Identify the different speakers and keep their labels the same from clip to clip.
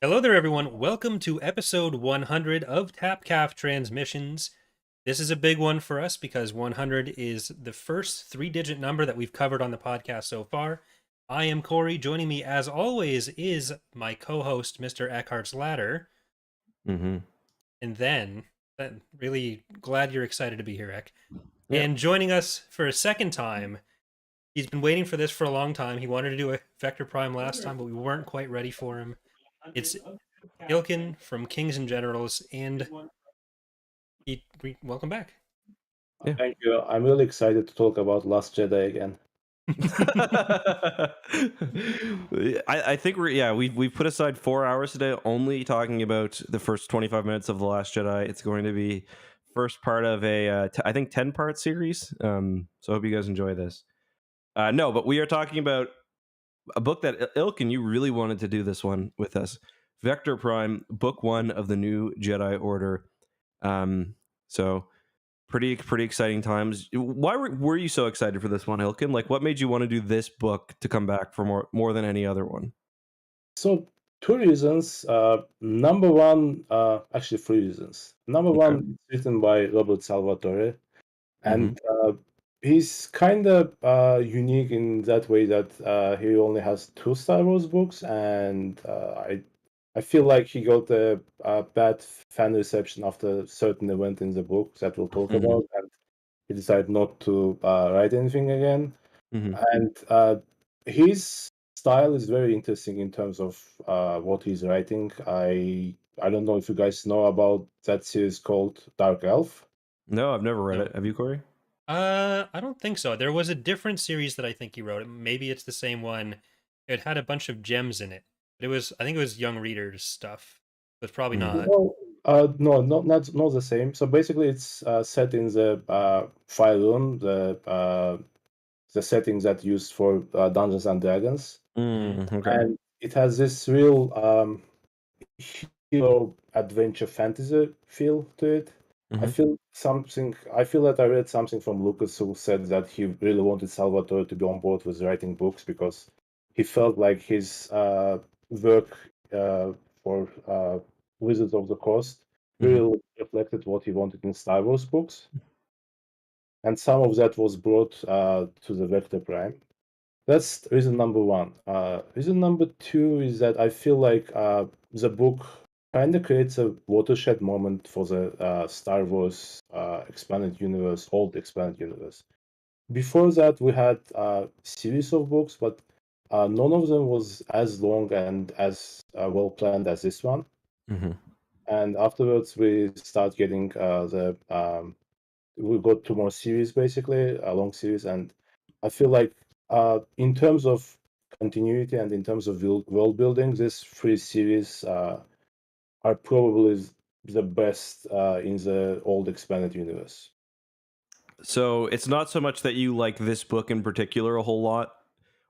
Speaker 1: Hello there, everyone. Welcome to episode 100 of Tapcaf Transmissions. This is a big one for us because 100 is the first three-digit number that we've covered on the podcast so far. I am Corey. Joining me, as always, is my co-host, Mr. EckhartsLadder.
Speaker 2: Mm-hmm.
Speaker 1: And then, really glad you're excited to be here, Eck.
Speaker 2: Yeah.
Speaker 1: And joining us for a second time, he's been waiting for this for a long time. He wanted to do a Vector Prime last time, but we weren't quite ready for him. It's Ilkin from Kings and Generals, and welcome back.
Speaker 2: Yeah.
Speaker 3: Thank you. I'm really excited to talk about Last Jedi again.
Speaker 2: I think we've put aside 4 hours today only talking about the first 25 minutes of The Last Jedi. It's going to be first part of a I think 10-part series. So I hope you guys enjoy this. No, but we are talking about a book that Ilkin, you really wanted to do this one with us. Vector Prime, book 1 of the new Jedi Order. So pretty exciting times. Why were you so excited for this one, Ilkin? Like, what made you want to do this book to come back for more than any other one?
Speaker 3: So, two reasons. Number one, actually, three reasons. Number one, it's written by Robert Salvatore, and he's kind of unique in that way that he only has 2 Star Wars books, and I feel like he got a bad fan reception after a certain event in the book that we'll talk about, and he decided not to write anything again. And his style is very interesting in terms of what he's writing. I don't know if you guys know about that series called Dark Elf.
Speaker 2: No, I've never read it. Have you, Corey?
Speaker 1: I don't think so. There was a different series that I think he wrote. Maybe it's the same one. It had a bunch of gems in it. But I think it was young readers stuff. But probably not.
Speaker 3: No, not the same. So basically, it's set in the Fire Room, the settings that used for Dungeons and Dragons,
Speaker 2: Okay.
Speaker 3: and it has this real hero adventure fantasy feel to it. I feel that I read something from Lucas who said that he really wanted Salvatore to be on board with writing books because he felt like his work for Wizards of the Coast really reflected what he wanted in Star Wars books, and some of that was brought to the Vector Prime. That's reason number one. Reason number two is that I feel like the book kind of creates a watershed moment for the Star Wars expanded universe, old expanded universe. Before that, we had a series of books, but none of them was as long and as well planned as this one. And afterwards, we start getting we got 2 more series, basically a long series, and I feel like in terms of continuity and in terms of world building, these 3 series are probably the best in the old expanded universe.
Speaker 2: So it's not so much that you like this book in particular a whole lot.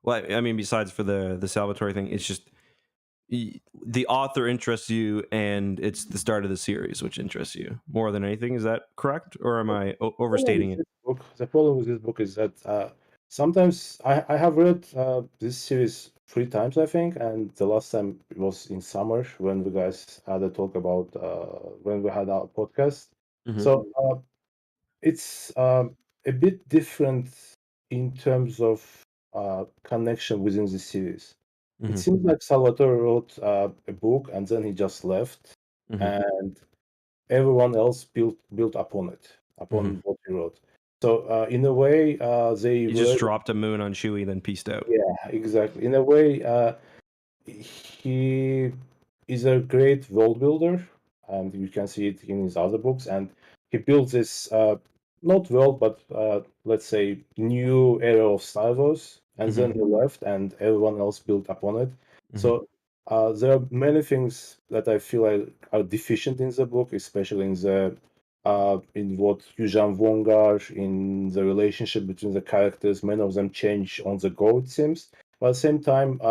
Speaker 2: Well, I mean, besides for the Salvatore thing, it's just the author interests you, and it's the start of the series which interests you more than anything. Is that correct, or am I overstating it?
Speaker 3: The problem with this book is that sometimes I have read this series 3 times, I think, and the last time it was in summer when we guys had a talk about when we had our podcast. So it's a bit different in terms of connection within the series. It seems like Salvatore wrote a book and then he just left, and everyone else built upon it, upon what he wrote. So in a way, they
Speaker 2: He just dropped a moon on Chewie, then pieced out.
Speaker 3: Yeah, exactly. In a way, he is a great world builder, and you can see it in his other books. And he builds this not world, but let's say new era of Star Wars. And then he left, and everyone else built upon it. So there are many things that I feel like are deficient in the book, especially in what Yuuzhan Vong are, in the relationship between the characters. Many of them change on the go, it seems. But at the same time,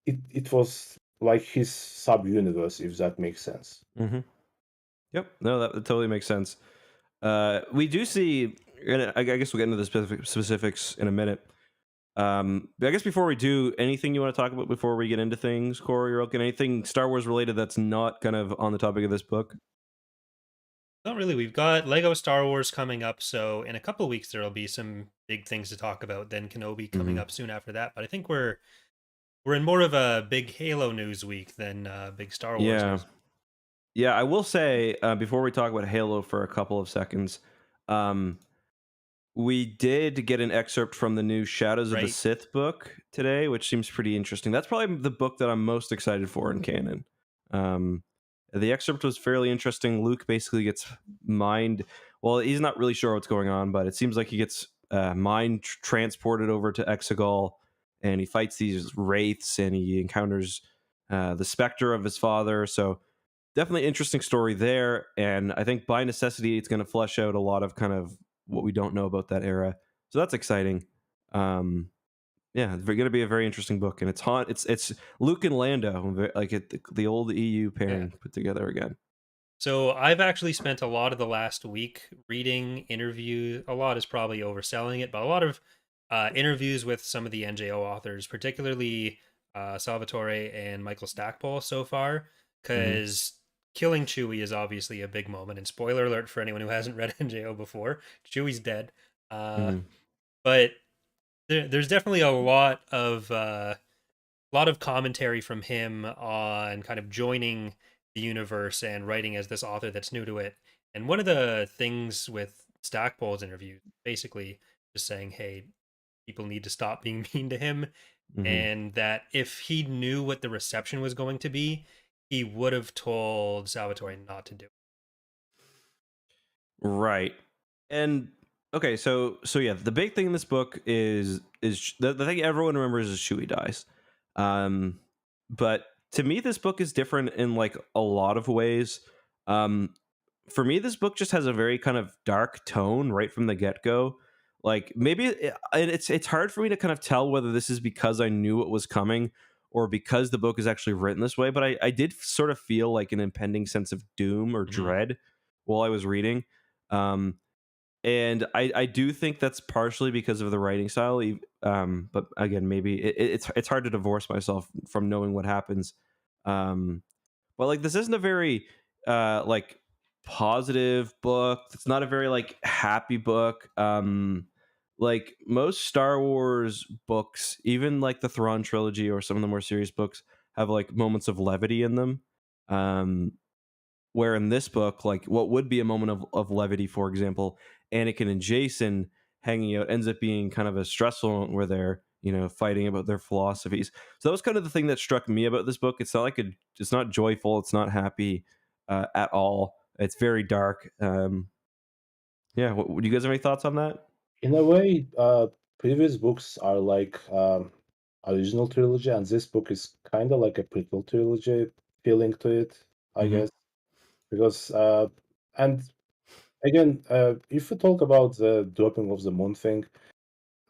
Speaker 3: it was like his sub-universe, if that makes sense.
Speaker 2: Yep, no, that totally makes sense. We do see, and I guess we'll get into the specifics in a minute. But I guess before we do, anything you want to talk about before we get into things, Corey or Ilkin? Anything Star Wars related that's not kind of on the topic of this book?
Speaker 1: Not really. We've got Lego Star Wars coming up, so in a couple of weeks there'll be some big things to talk about. Then Kenobi coming
Speaker 2: Hmm.
Speaker 1: up soon after that. But I think we're in more of a big Halo news week than big Star Wars
Speaker 2: Yeah.
Speaker 1: news.
Speaker 2: Yeah, I will say before we talk about Halo for a couple of seconds, um, we did get an excerpt from the new Shadows of the
Speaker 1: Right?
Speaker 2: Sith book today, which seems pretty interesting. That's probably the book that I'm most excited for in canon. Um, the excerpt was fairly interesting. Luke basically gets mind. Well, he's not really sure what's going on, but it seems like he gets mind transported over to Exegol, and he fights these wraiths, and he encounters the specter of his father. So definitely interesting story there, and I think by necessity it's going to flesh out a lot of kind of what we don't know about that era, so that's exciting. Yeah, it's going to be a very interesting book, and it's Luke and Lando, like the old EU
Speaker 1: Yeah.
Speaker 2: pairing put together again.
Speaker 1: So I've actually spent a lot of the last week reading interview. A lot is probably overselling it, but a lot of interviews with some of the NJO authors, particularly Salvatore and Michael Stackpole so far,
Speaker 2: Hmm.
Speaker 1: because killing Chewie is obviously a big moment. And spoiler alert for anyone who hasn't read NJO before, Chewie's dead. Uh,
Speaker 2: Hmm.
Speaker 1: but there's definitely a lot of commentary from him on kind of joining the universe and writing as this author that's new to it. And one of the things with Stackpole's interview, basically just saying, hey, people need to stop being mean to him.
Speaker 2: Hmm.
Speaker 1: And that if he knew what the reception was going to be, he would have told Salvatore not to do it.
Speaker 2: Right. And okay, so yeah, the big thing in this book is the thing everyone remembers is Chewie dies. Um but to me this book is different in like a lot of ways. Um for me this book just has a very kind of dark tone right from the get-go. Like and it's hard for me to kind of tell whether this is because I knew it was coming or because the book is actually written this way, but I did sort of feel like an impending sense of doom or
Speaker 1: Mhm.
Speaker 2: dread while I was reading. um, and I do think that's partially because of the writing style. But again, maybe it's hard to divorce myself from knowing what happens. Um, but like this isn't a very like positive book. It's not a very like happy book. Like most Star Wars books, even like the Thrawn trilogy or some of the more serious books, have like moments of levity in them. Um, where in this book, like what would be a moment of levity, for example, Anakin and Jason hanging out ends up being kind of a stressful moment where they're, fighting about their philosophies. So that was kind of the thing that struck me about this book. It's not like it's not joyful, it's not happy at all. It's very dark. Yeah, do you guys have any thoughts on that?
Speaker 3: In a way, previous books are like original trilogy, and this book is kind of like a prequel trilogy feeling to it, I
Speaker 2: Hmm.
Speaker 3: guess. Because and again, if we talk about the dropping of the moon thing,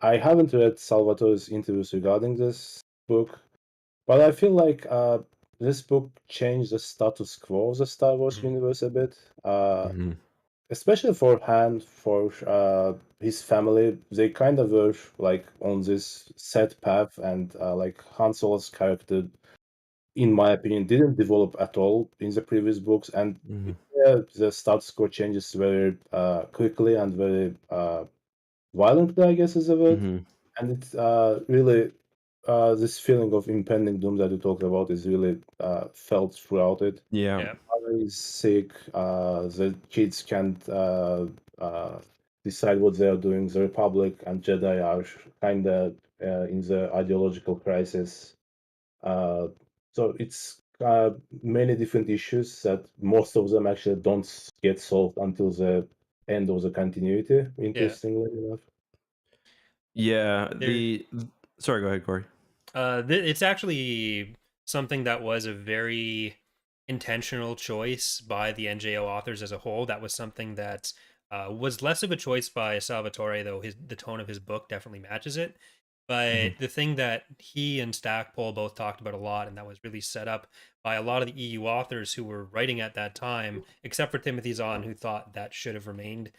Speaker 3: I haven't read Salvatore's interviews regarding this book, but I feel like this book changed the status quo of the Star Wars
Speaker 1: Mhm.
Speaker 3: universe a bit.
Speaker 2: Hmm.
Speaker 3: Especially for Han, for his family, they kind of were like on this set path, and like Han Solo's character, in my opinion, didn't develop at all in the previous books, and
Speaker 2: Hmm.
Speaker 3: yeah, the status quo changes very quickly and very violently, I guess is the word,
Speaker 2: Hmm.
Speaker 3: and it's really this feeling of impending doom that you talked about is really felt throughout it.
Speaker 2: Yeah.
Speaker 1: Yeah.
Speaker 3: Father is sick. The kids can't uh, decide what they are doing. The Republic and Jedi are kind of in the ideological crisis. Uh, so it's many different issues that most of them actually don't get solved until the end of the continuity.
Speaker 1: Yeah.
Speaker 3: Interestingly enough.
Speaker 2: Yeah.
Speaker 1: There
Speaker 2: Sorry, go ahead, Corey.
Speaker 1: It's actually something that was a very intentional choice by the NJO authors as a whole. That was something that was less of a choice by Salvatore, though the tone of his book definitely matches it.
Speaker 2: Hmm.
Speaker 1: But the thing that he and Stackpole both talked about a lot, and that was really set up by a lot of the EU authors who were writing at that time, except for Timothy Zahn, who thought that should have remained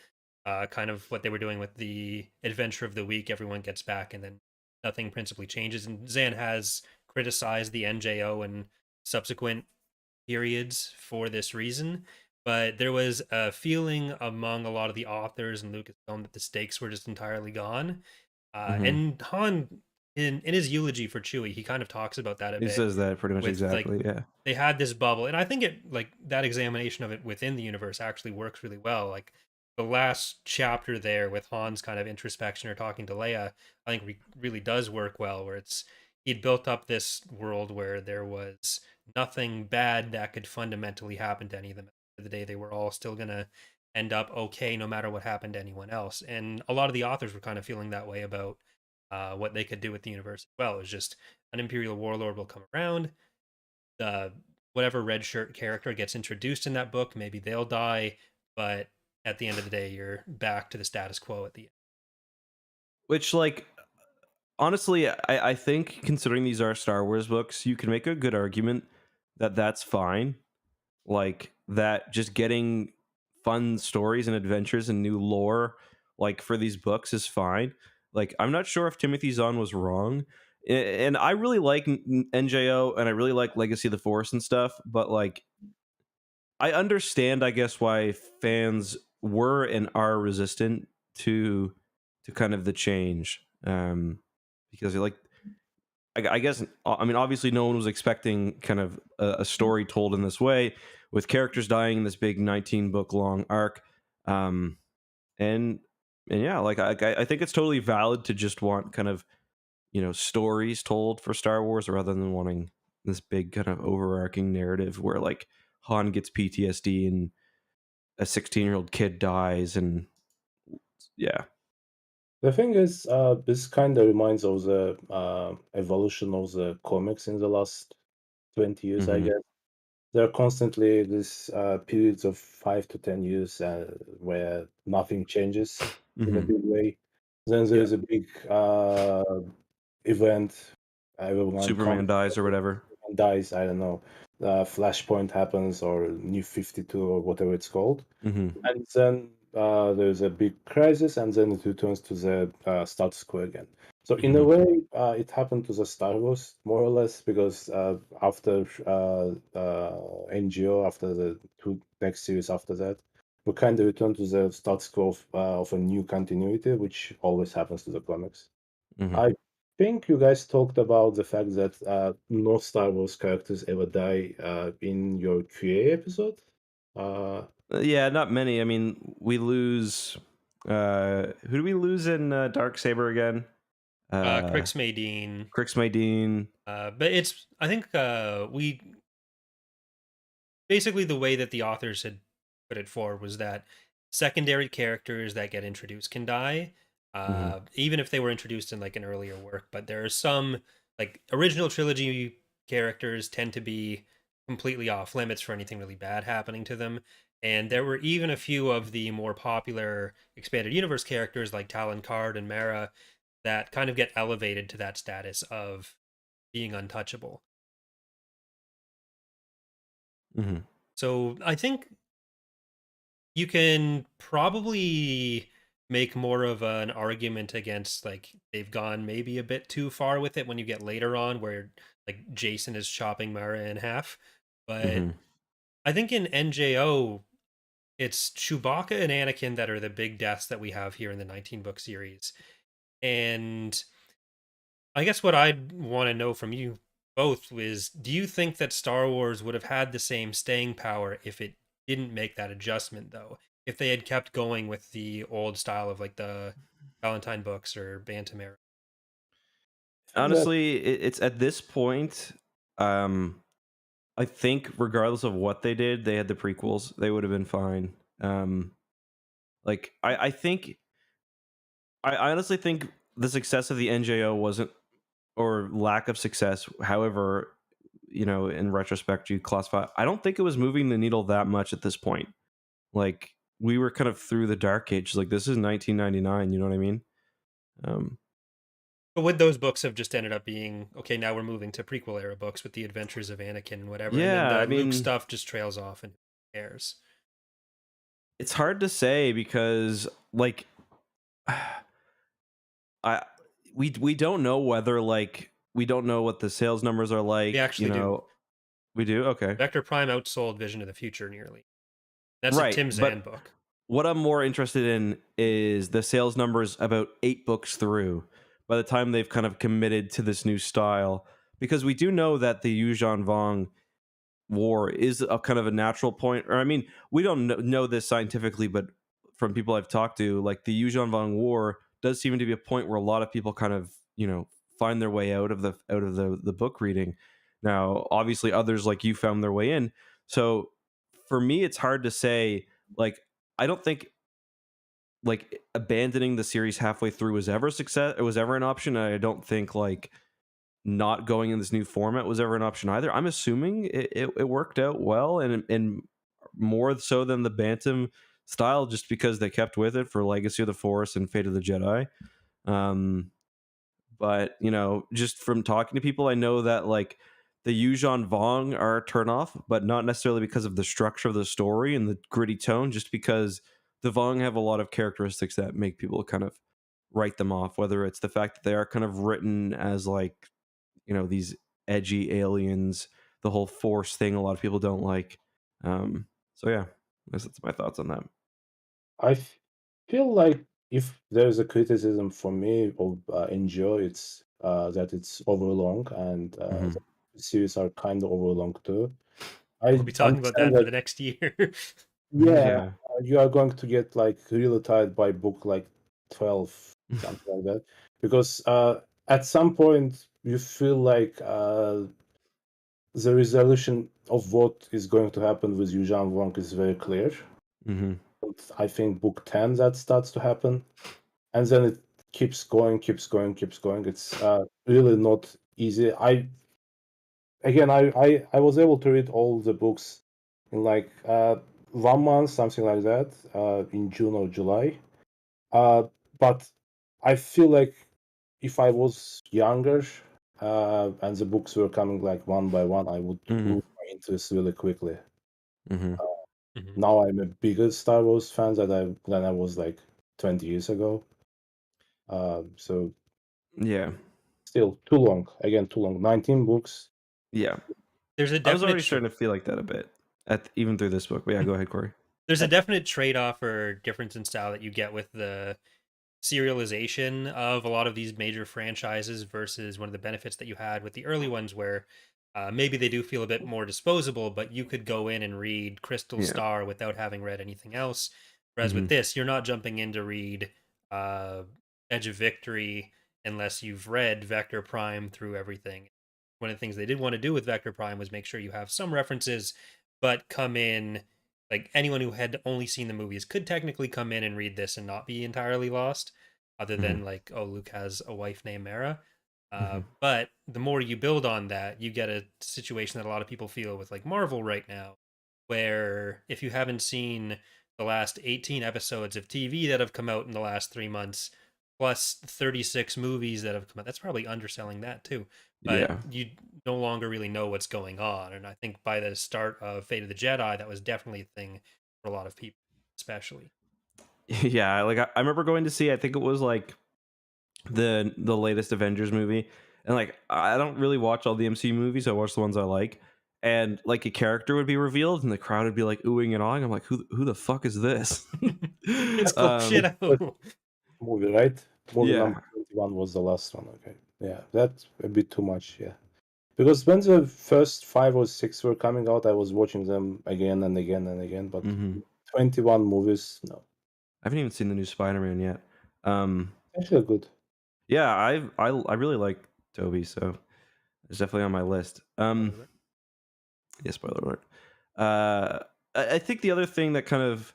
Speaker 1: kind of what they were doing with the adventure of the week. Everyone gets back, and then nothing principally changes. And Zan has criticized the NJO and subsequent periods for this reason. But there was a feeling among a lot of the authors in Lucasfilm that the stakes were just entirely gone.
Speaker 2: Mm-hmm.
Speaker 1: And Han, in his eulogy for Chewie, he kind of talks about that a
Speaker 2: He
Speaker 1: bit
Speaker 2: says that pretty much
Speaker 1: with like
Speaker 2: exactly. Yeah.
Speaker 1: they had this bubble, and I think it like that examination of it within the universe actually works really well. Like the last chapter there with Han's kind of introspection or talking to Leia, I think really does work well. Where it's he'd built up this world where there was nothing bad that could fundamentally happen to any of them. At the end of the day, they were all still gonna end up okay no matter what happened to anyone else. And a lot of the authors were kind of feeling that way about what they could do with the universe as well. It was just an Imperial warlord will come around, whatever red shirt character gets introduced in that book, maybe they'll die, but at the end of the day, you're back to the status quo at the end.
Speaker 2: Which, like, honestly, I think considering these are Star Wars books, you can make a good argument that that's fine. Like that, just getting fun stories and adventures and new lore, like for these books, is fine. Like, I'm not sure if Timothy Zahn was wrong, and I really like NJO and I really like Legacy of the Force and stuff, but like I understand, I guess, why fans were and are resistant to kind of the change, because like I guess I mean obviously no one was expecting kind of a story told in this way with characters dying in this big 19 book long arc, um, and yeah, like I think it's totally valid to just want kind of stories told for Star Wars rather than wanting this big kind of overarching narrative where like Han gets PTSD and a 16-year-old kid dies, and yeah.
Speaker 3: The thing is, this kind of reminds of the evolution of the comics in the last 20 years, I
Speaker 2: Mm-hmm.
Speaker 3: guess. There are constantly these periods of 5 to 10 years where nothing changes in a
Speaker 2: Mm-hmm.
Speaker 3: big way. Then
Speaker 2: Yeah.
Speaker 3: there's a big event. Everyone comes
Speaker 2: Superman dies or whatever.
Speaker 3: and dies. I don't know. Flashpoint happens or New 52 or whatever it's called.
Speaker 2: Mm-hmm.
Speaker 3: And then there's a big crisis, and then it returns to the status quo again. So in a
Speaker 2: Mm-hmm.
Speaker 3: way, it happened to the Star Wars more or less because after NGO, after the two next series after that, we kind of return to the status quo of a new continuity, which always happens to the comics.
Speaker 2: Mm-hmm.
Speaker 3: I think you guys talked about the fact that no Star Wars characters ever die in your QA episode. Uh,
Speaker 2: Yeah, not many. I mean, we lose. Who do we lose in Dark Saber again?
Speaker 1: Crix Maydeen,
Speaker 2: Crix Maydeen.
Speaker 1: but it's I think we basically the way that the authors had put it forward was that secondary characters that get introduced can die,
Speaker 2: Mm-hmm.
Speaker 1: even if they were introduced in like an earlier work. But there are some like original trilogy characters tend to be completely off limits for anything really bad happening to them. And there were even a few of the more popular expanded universe characters like Talon Card and Mara that kind of get elevated to that status of being untouchable.
Speaker 2: Mm-hmm.
Speaker 1: So I think you can probably make more of an argument against like they've gone maybe a bit too far with it when you get later on where like Jason is chopping Mara in half. But
Speaker 2: Mm-hmm.
Speaker 1: I think in NJO it's Chewbacca and Anakin that are the big deaths that we have here in the 19 book series. And I guess what I'd want to know from you both is do you think that Star Wars would have had the same staying power if it didn't make that adjustment though? If they had kept going with the old style of like the Valentine books or Bantam era?
Speaker 3: that
Speaker 2: Honestly, it's at this point. Um, I think regardless of what they did, they had the prequels. They would have been fine. Like I think I honestly think the success of the NJO wasn't, or lack of success, however, in retrospect you classify. I don't think it was moving the needle that much at this point. Like we were kind of through the dark ages. Like this is 1999. You know what I mean? Um,
Speaker 1: But would those books have just ended up being okay? Now we're moving to prequel era books with the adventures of Anakin and whatever, and then
Speaker 2: yeah,
Speaker 1: the
Speaker 2: I
Speaker 1: Luke
Speaker 2: mean,
Speaker 1: stuff just trails off and airs.
Speaker 2: it's hard to say because like I we don't know whether like we don't know what the sales numbers are
Speaker 1: We
Speaker 2: like.
Speaker 1: actually do.
Speaker 2: We do. Okay,
Speaker 1: Vector Prime outsold Vision of the Future nearly. That's a
Speaker 2: right.
Speaker 1: Tim Zahn
Speaker 2: But
Speaker 1: book.
Speaker 2: what I'm more interested in is the sales numbers about 8 books through. By the time they've kind of committed to this new style, because we do know that the Yuuzhan Vong war is a kind of a natural point, or I mean, we don't know this scientifically, but from people I've talked to, like the Yuuzhan Vong war does seem to be a point where a lot of people kind of find their way out of the book reading. Now obviously others like you found their way in, so for me it's hard to say. Like, I don't think like abandoning the series halfway through was ever success, it was ever an option, and I don't think like not going in this new format was ever an option either. I'm assuming it worked out well, and more so than the Bantam style, just because they kept with it for Legacy of the Force and Fate of the Jedi. Um, but just from talking to people, I know that like the Yuuzhan Vong are a turnoff, but not necessarily because of the structure of the story and the gritty tone, just because the Vong have a lot of characteristics that make people kind of write them off, whether it's the fact that they are kind of written as like these edgy aliens, the whole force thing a lot of people don't like. So yeah, I guess that's my thoughts on that.
Speaker 3: I feel like if there's a criticism for me of Enjoy, it's that it's overlong and
Speaker 2: Hmm.
Speaker 3: the series are kind of overlong too.
Speaker 1: We'll
Speaker 3: I
Speaker 1: be talking about
Speaker 3: understand
Speaker 1: that for
Speaker 3: that,
Speaker 1: the next year.
Speaker 3: yeah,
Speaker 2: Yeah.
Speaker 3: you are going to get like really tired by book like 12, something like that, because at some point you feel like the resolution of what is going to happen with Yuuzhan Vong is very clear.
Speaker 2: Hmm.
Speaker 3: I think book 10 that starts to happen, and then it keeps going, keeps going, keeps going. It's really not easy. I was able to read all the books in like 1 month, something like that, in June or July. Uh, but I feel like if I was younger and the books were coming like one by one, I would
Speaker 2: Hmm.
Speaker 3: lose my interest really quickly.
Speaker 2: Hmm.
Speaker 1: Mhm.
Speaker 3: Now I'm a bigger Star Wars fan than I was like 20 years ago. So
Speaker 2: Yeah.
Speaker 3: still too long. Again, too long. 19 books.
Speaker 2: Yeah.
Speaker 1: There's a
Speaker 2: I was
Speaker 1: definite
Speaker 2: already starting to feel like that a bit even through this book. But yeah, go ahead, Corey.
Speaker 1: there's a definite trade-off or difference in style that you get with the serialization of a lot of these major franchises versus one of the benefits that you had with the early ones where maybe they do feel a bit more disposable, but you could go in and read Crystal
Speaker 2: Yeah.
Speaker 1: Star without having read anything else. Whereas with
Speaker 2: Hmm.
Speaker 1: this, you're not jumping in to read uh, Edge of Victory unless you've read Vector Prime through everything. One of the things they did want to do with Vector Prime was make sure you have some references, but come in like anyone who had only seen the movies could technically come in and read this and not be entirely lost, other
Speaker 2: Hmm.
Speaker 1: than like, oh, Luke has a wife named Mara.
Speaker 2: Hmm.
Speaker 1: But the more you build on that, you get a situation that a lot of people feel with like Marvel right now, where if you haven't seen the last 18 episodes of TV that have come out in the last 3 months, plus 36 movies that have come out, that's probably underselling that too. But
Speaker 2: Yeah.
Speaker 1: you no longer really know what's going on. And I think by the start of Fate of the Jedi, that was definitely a thing for a lot of people, especially.
Speaker 2: Yeah. Like I remember going to see. I think it was like the latest Avengers movie, and like I don't really watch all the MCU movies. I watch the ones I like, and like a character would be revealed, and the crowd would be like oohing and awing. I'm like, who the fuck is this?
Speaker 1: It's cool shit
Speaker 2: um,
Speaker 3: But
Speaker 1: out.
Speaker 3: movie, right? Movie number
Speaker 2: yeah,
Speaker 3: 21 was the last one. Okay. Yeah, that's a bit too much. Yeah. Because when the first 5 or 6 were coming out, I was watching them again and again and again. But
Speaker 2: hmm
Speaker 3: 21 movies, no.
Speaker 2: I haven't even seen the new Spider-Man yet. Um,
Speaker 3: Actually good.
Speaker 2: yeah, I really like Toby, so it's definitely on my list. Yeah, spoiler alert. I think the other thing that kind of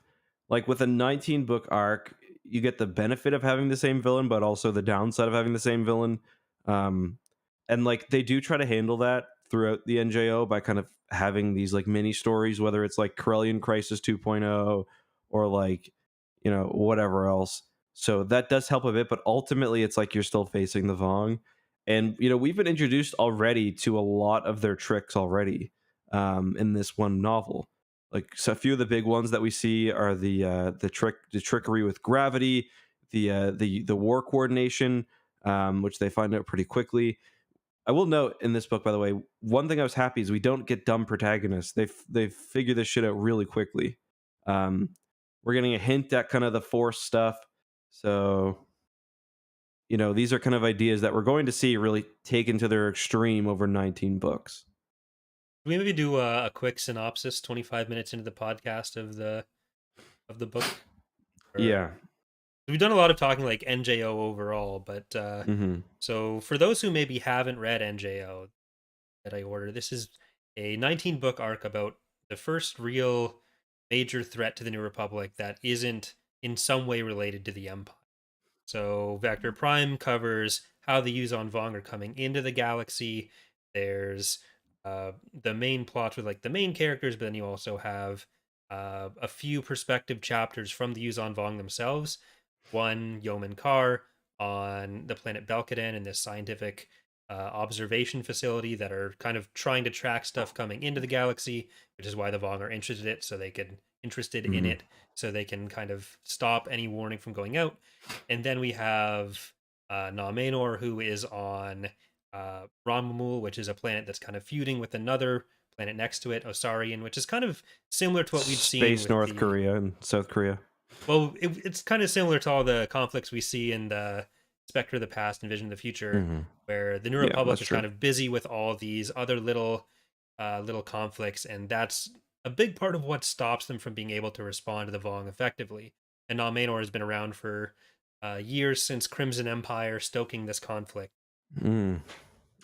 Speaker 2: like with a 19 book arc, you get the benefit of having the same villain, but also the downside of having the same villain. Um, and like they do try to handle that throughout the NJO by kind of having these like mini stories, whether it's like Corellian Crisis 2.0 or like whatever else. So that does help a bit, but ultimately it's like you're still facing the Vong, and we've been introduced already to a lot of their tricks already in this one novel. Like, so a few of the big ones that we see are the trickery with gravity, the war coordination. which they find out pretty quickly. I will note in this book, by the way, one thing I was happy is we don't get dumb protagonists. They figure this shit out really quickly. We're getting a hint at kind of the Force stuff, so these are kind of ideas that we're going to see really taken to their extreme over 19 books.
Speaker 1: Can we maybe do a quick synopsis, 25 minutes into the podcast of the book?
Speaker 2: Yeah.
Speaker 1: We've done a lot of talking like NJO overall, but so for those who maybe haven't read NJO, Jedi Order, this is a 19-book arc about the first real major threat to the New Republic that isn't in some way related to the Empire. So Vector Prime covers how the Yuuzhan Vong are coming into the galaxy. There's the main plot with like the main characters, but then you also have a few perspective chapters from the Yuuzhan Vong themselves. One, Yeoman Carr on the planet Belkaden in this scientific observation facility that are kind of trying to track stuff coming into the galaxy, which is why the Vong are interested in it, so they can kind of stop any warning from going out. And then we have Noghri, who is on Ramamul, which is a planet that's kind of feuding with another planet next to it, Osarian, which is kind of similar to what we've seen
Speaker 2: Space North Korea and South Korea.
Speaker 1: Well, it's kind of similar to all the conflicts we see in the Spectre of the Past and Vision of the Future, where the New Republic is kind of busy with all these other little conflicts, and that's a big part of what stops them from being able to respond to the Vong effectively. And Noghri has been around for years since Crimson Empire, stoking this conflict.
Speaker 2: I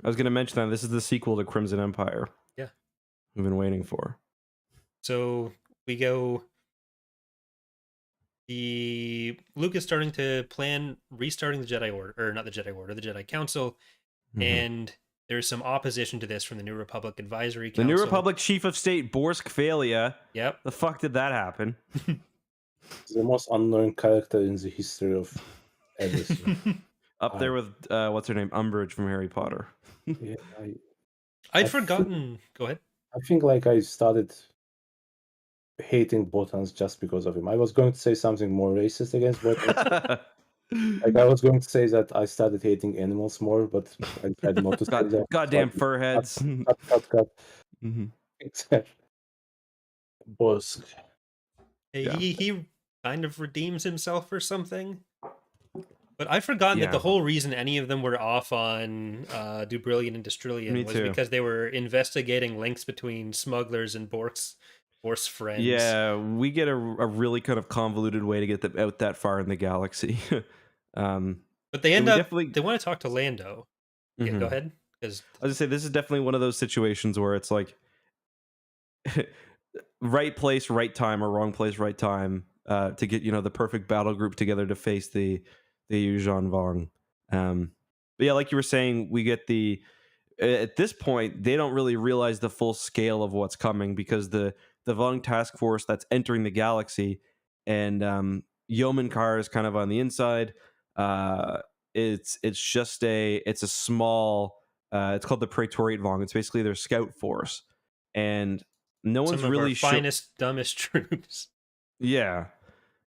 Speaker 2: was going to mention that this is the sequel to Crimson Empire.
Speaker 1: Yeah,
Speaker 2: we've been waiting for.
Speaker 1: So we go. Luke is starting to plan restarting the Jedi Order, or not the Jedi Order, the Jedi Council, and there's some opposition to this from the New Republic Advisory Council.
Speaker 2: The New Republic Chief of State, Borsk Phalia.
Speaker 1: Yep.
Speaker 2: The fuck did that happen?
Speaker 3: The most unknown character in the history of everything.
Speaker 2: Up there with, what's her name? Umbridge from Harry Potter.
Speaker 3: Yeah,
Speaker 1: I'd forgotten. Go ahead.
Speaker 3: I think like I started hating Botans just because of him. I was going to say something more racist against Botans. Like I was going to say that I started hating animals more, but I tried not to say that.
Speaker 2: Goddamn fur heads.
Speaker 3: Cut. Exactly. Borsk.
Speaker 1: He kind of redeems himself or something. But I've forgotten that the whole reason any of them were off on Dubrillion and Destrillion was because they were investigating links between smugglers and Borsk's friends.
Speaker 2: Yeah, we get a really kind of convoluted way to get them out that far in the galaxy.
Speaker 1: But they they want to talk to Lando. Yeah, go ahead.
Speaker 2: I was gonna say, this is definitely one of those situations where it's like right place, right time, or wrong place, right time to get the perfect battle group together to face the Yuuzhan Vong. But yeah, like you were saying, we get at this point they don't really realize the full scale of what's coming, because the Vong task force that's entering the galaxy, and Yeoman Carr is kind of on the inside. It's a small. It's called the Praetorian Vong. It's basically their scout force, and no one's really sure.
Speaker 1: Finest, dumbest troops.
Speaker 2: Yeah.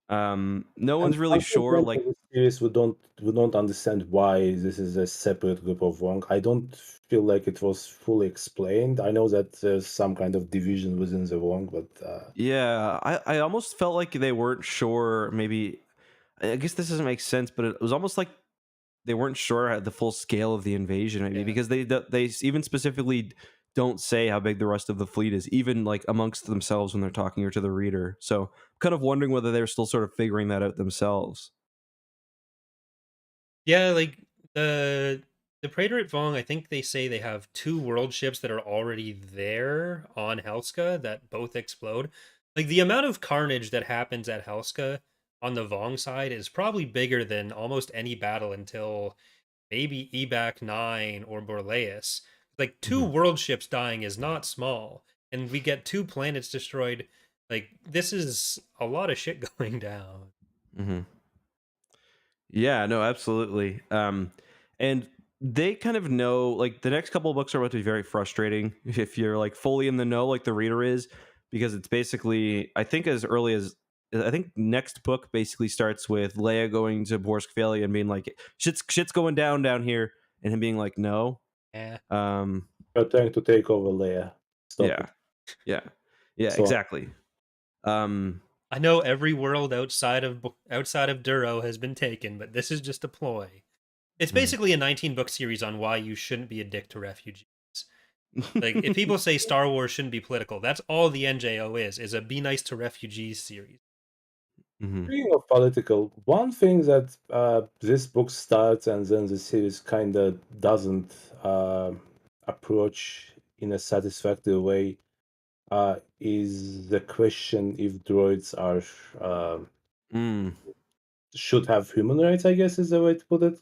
Speaker 2: No one's really sure. Like,
Speaker 3: we don't understand why this is a separate group of Vong. I don't feel like it was fully explained. I know that there's some kind of division within the Vong, but
Speaker 2: yeah, I almost felt like they weren't sure. Maybe, I guess this doesn't make sense, but it was almost like they weren't sure at the full scale of the invasion. Maybe because they even specifically don't say how big the rest of the fleet is, even like amongst themselves when they're talking or to the reader. So I'm kind of wondering whether they're still sort of figuring that out themselves.
Speaker 1: Yeah, like the Praetorate Vong, I think they say they have 2 world ships that are already there on Helska that both explode. Like the amount of carnage that happens at Helska on the Vong side is probably bigger than almost any battle until maybe Ebac 9 or Borleus. Like 2 world ships dying is not small, and we get 2 planets destroyed. Like this is a lot of shit going down.
Speaker 2: Yeah, no, absolutely. And they kind of know, like, the next couple of books are about to be very frustrating if you're like fully in the know, like the reader is, because it's basically, I think as early as I think next book basically starts with Leia going to Borsk and being like, shit's going down here, and him being like, no.
Speaker 1: Yeah.
Speaker 3: You're trying to take over Leia. Stop
Speaker 2: Yeah.
Speaker 3: it.
Speaker 2: Yeah,
Speaker 3: So
Speaker 2: exactly.
Speaker 1: I know every world outside of Duro has been taken, but this is just a ploy. It's basically a 19-book series on why you shouldn't be a dick to refugees. Like, if people say Star Wars shouldn't be political, that's all the NJO is a be nice to refugees series.
Speaker 3: speaking of political, one thing that this book starts and then the series kind of doesn't approach in a satisfactory way is the question if droids are should have human rights, I guess is the way to put it.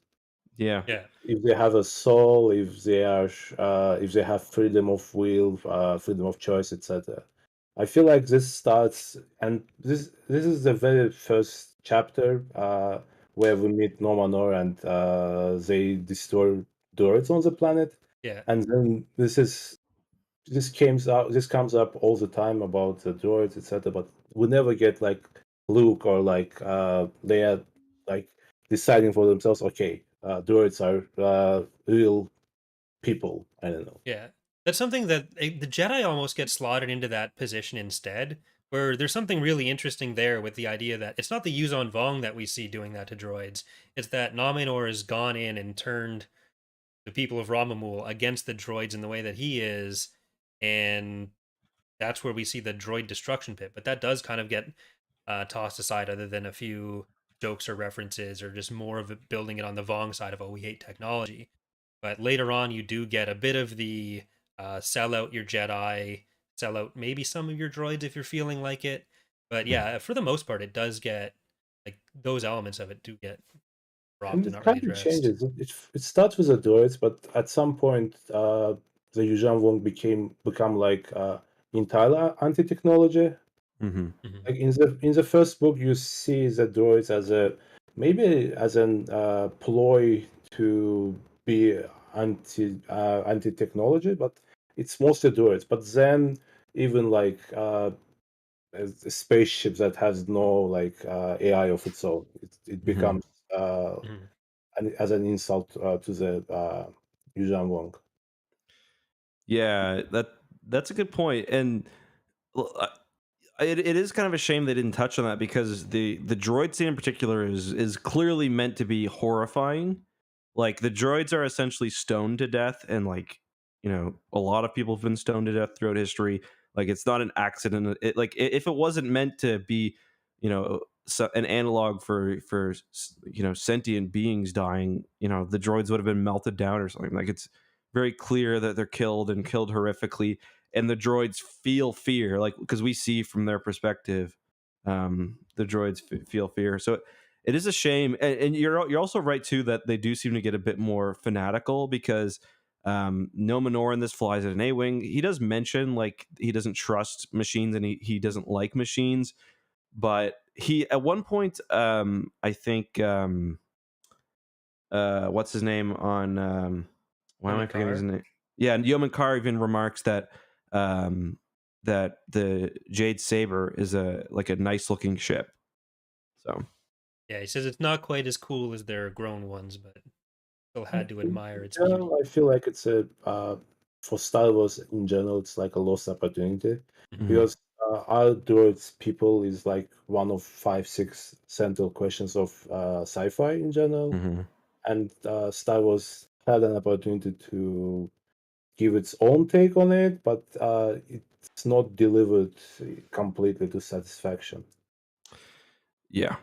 Speaker 2: Yeah.
Speaker 1: Yeah.
Speaker 3: If they have a soul, if they are, if they have freedom of will, freedom of choice, etc. I feel like this starts, and this is the very first chapter where we meet Nomanor and they destroy droids on the planet,
Speaker 1: Yeah.
Speaker 3: and then this comes up all the time about the droids, etc. But we never get like Luke or like Leia like deciding for themselves. Okay, droids are real people. I don't know.
Speaker 1: Yeah. That's something that the Jedi almost get slotted into that position instead, where there's something really interesting there with the idea that it's not the Yuzon Vong that we see doing that to droids. It's that Nominor has gone in and turned the people of Ramamul against the droids in the way that he is, and that's where we see the droid destruction pit. But that does kind of get tossed aside, other than a few jokes or references, or just more of it building it on the Vong side of, oh, we hate technology. But later on, you do get a bit of the sell out your Jedi, sell out maybe some of your droids if you're feeling like it. But yeah, for the most part, it does get like those elements of it do get dropped
Speaker 3: And
Speaker 1: and
Speaker 3: it
Speaker 1: not really
Speaker 3: kind of
Speaker 1: addressed.
Speaker 3: changes. It starts with the droids, but at some point, the Yuuzhan Vong become like entirely anti-technology.
Speaker 2: Mm-hmm.
Speaker 3: Like in the first book, you see the droids as a maybe as an ploy to be anti technology, but it's mostly droids. But then even like a spaceship that has no like AI of its own, it becomes
Speaker 1: Mhm.
Speaker 3: as an insult to the Yuuzhan Vong.
Speaker 2: Yeah, that's a good point, and well, it is kind of a shame they didn't touch on that because the droid scene in particular is clearly meant to be horrifying. Like the droids are essentially stoned to death, and like a lot of people have been stoned to death throughout history. Like it's not an accident. Like if it wasn't meant to be, an analog for sentient beings dying, the droids would have been melted down or something. Like it's very clear that they're killed and killed horrifically, and the droids feel fear, like because we see from their perspective, the droids feel fear. So it is a shame, and you're also right too that they do seem to get a bit more fanatical because No Manor in this flies at an A-wing. He does mention like he doesn't trust machines and he doesn't like machines, but he at one point I think what's his name on why am I forgetting his
Speaker 1: Yamankar?
Speaker 2: name? Yeah, and Yeoman Carr even remarks that that the Jade Saber is a nice looking ship. So
Speaker 1: Yeah, he says it's not quite as cool as their grown ones, but still had to
Speaker 3: In
Speaker 1: admire its beauty.
Speaker 3: general, I feel like it's a for Star Wars in general, it's like a lost opportunity
Speaker 1: Mhm.
Speaker 2: mhm,
Speaker 3: because are droids people is like one of 5, 6 central questions of sci-fi in general,
Speaker 2: mhm.
Speaker 3: and Star Wars had an opportunity to give its own take on it, but it's not delivered completely to satisfaction.
Speaker 2: Yeah.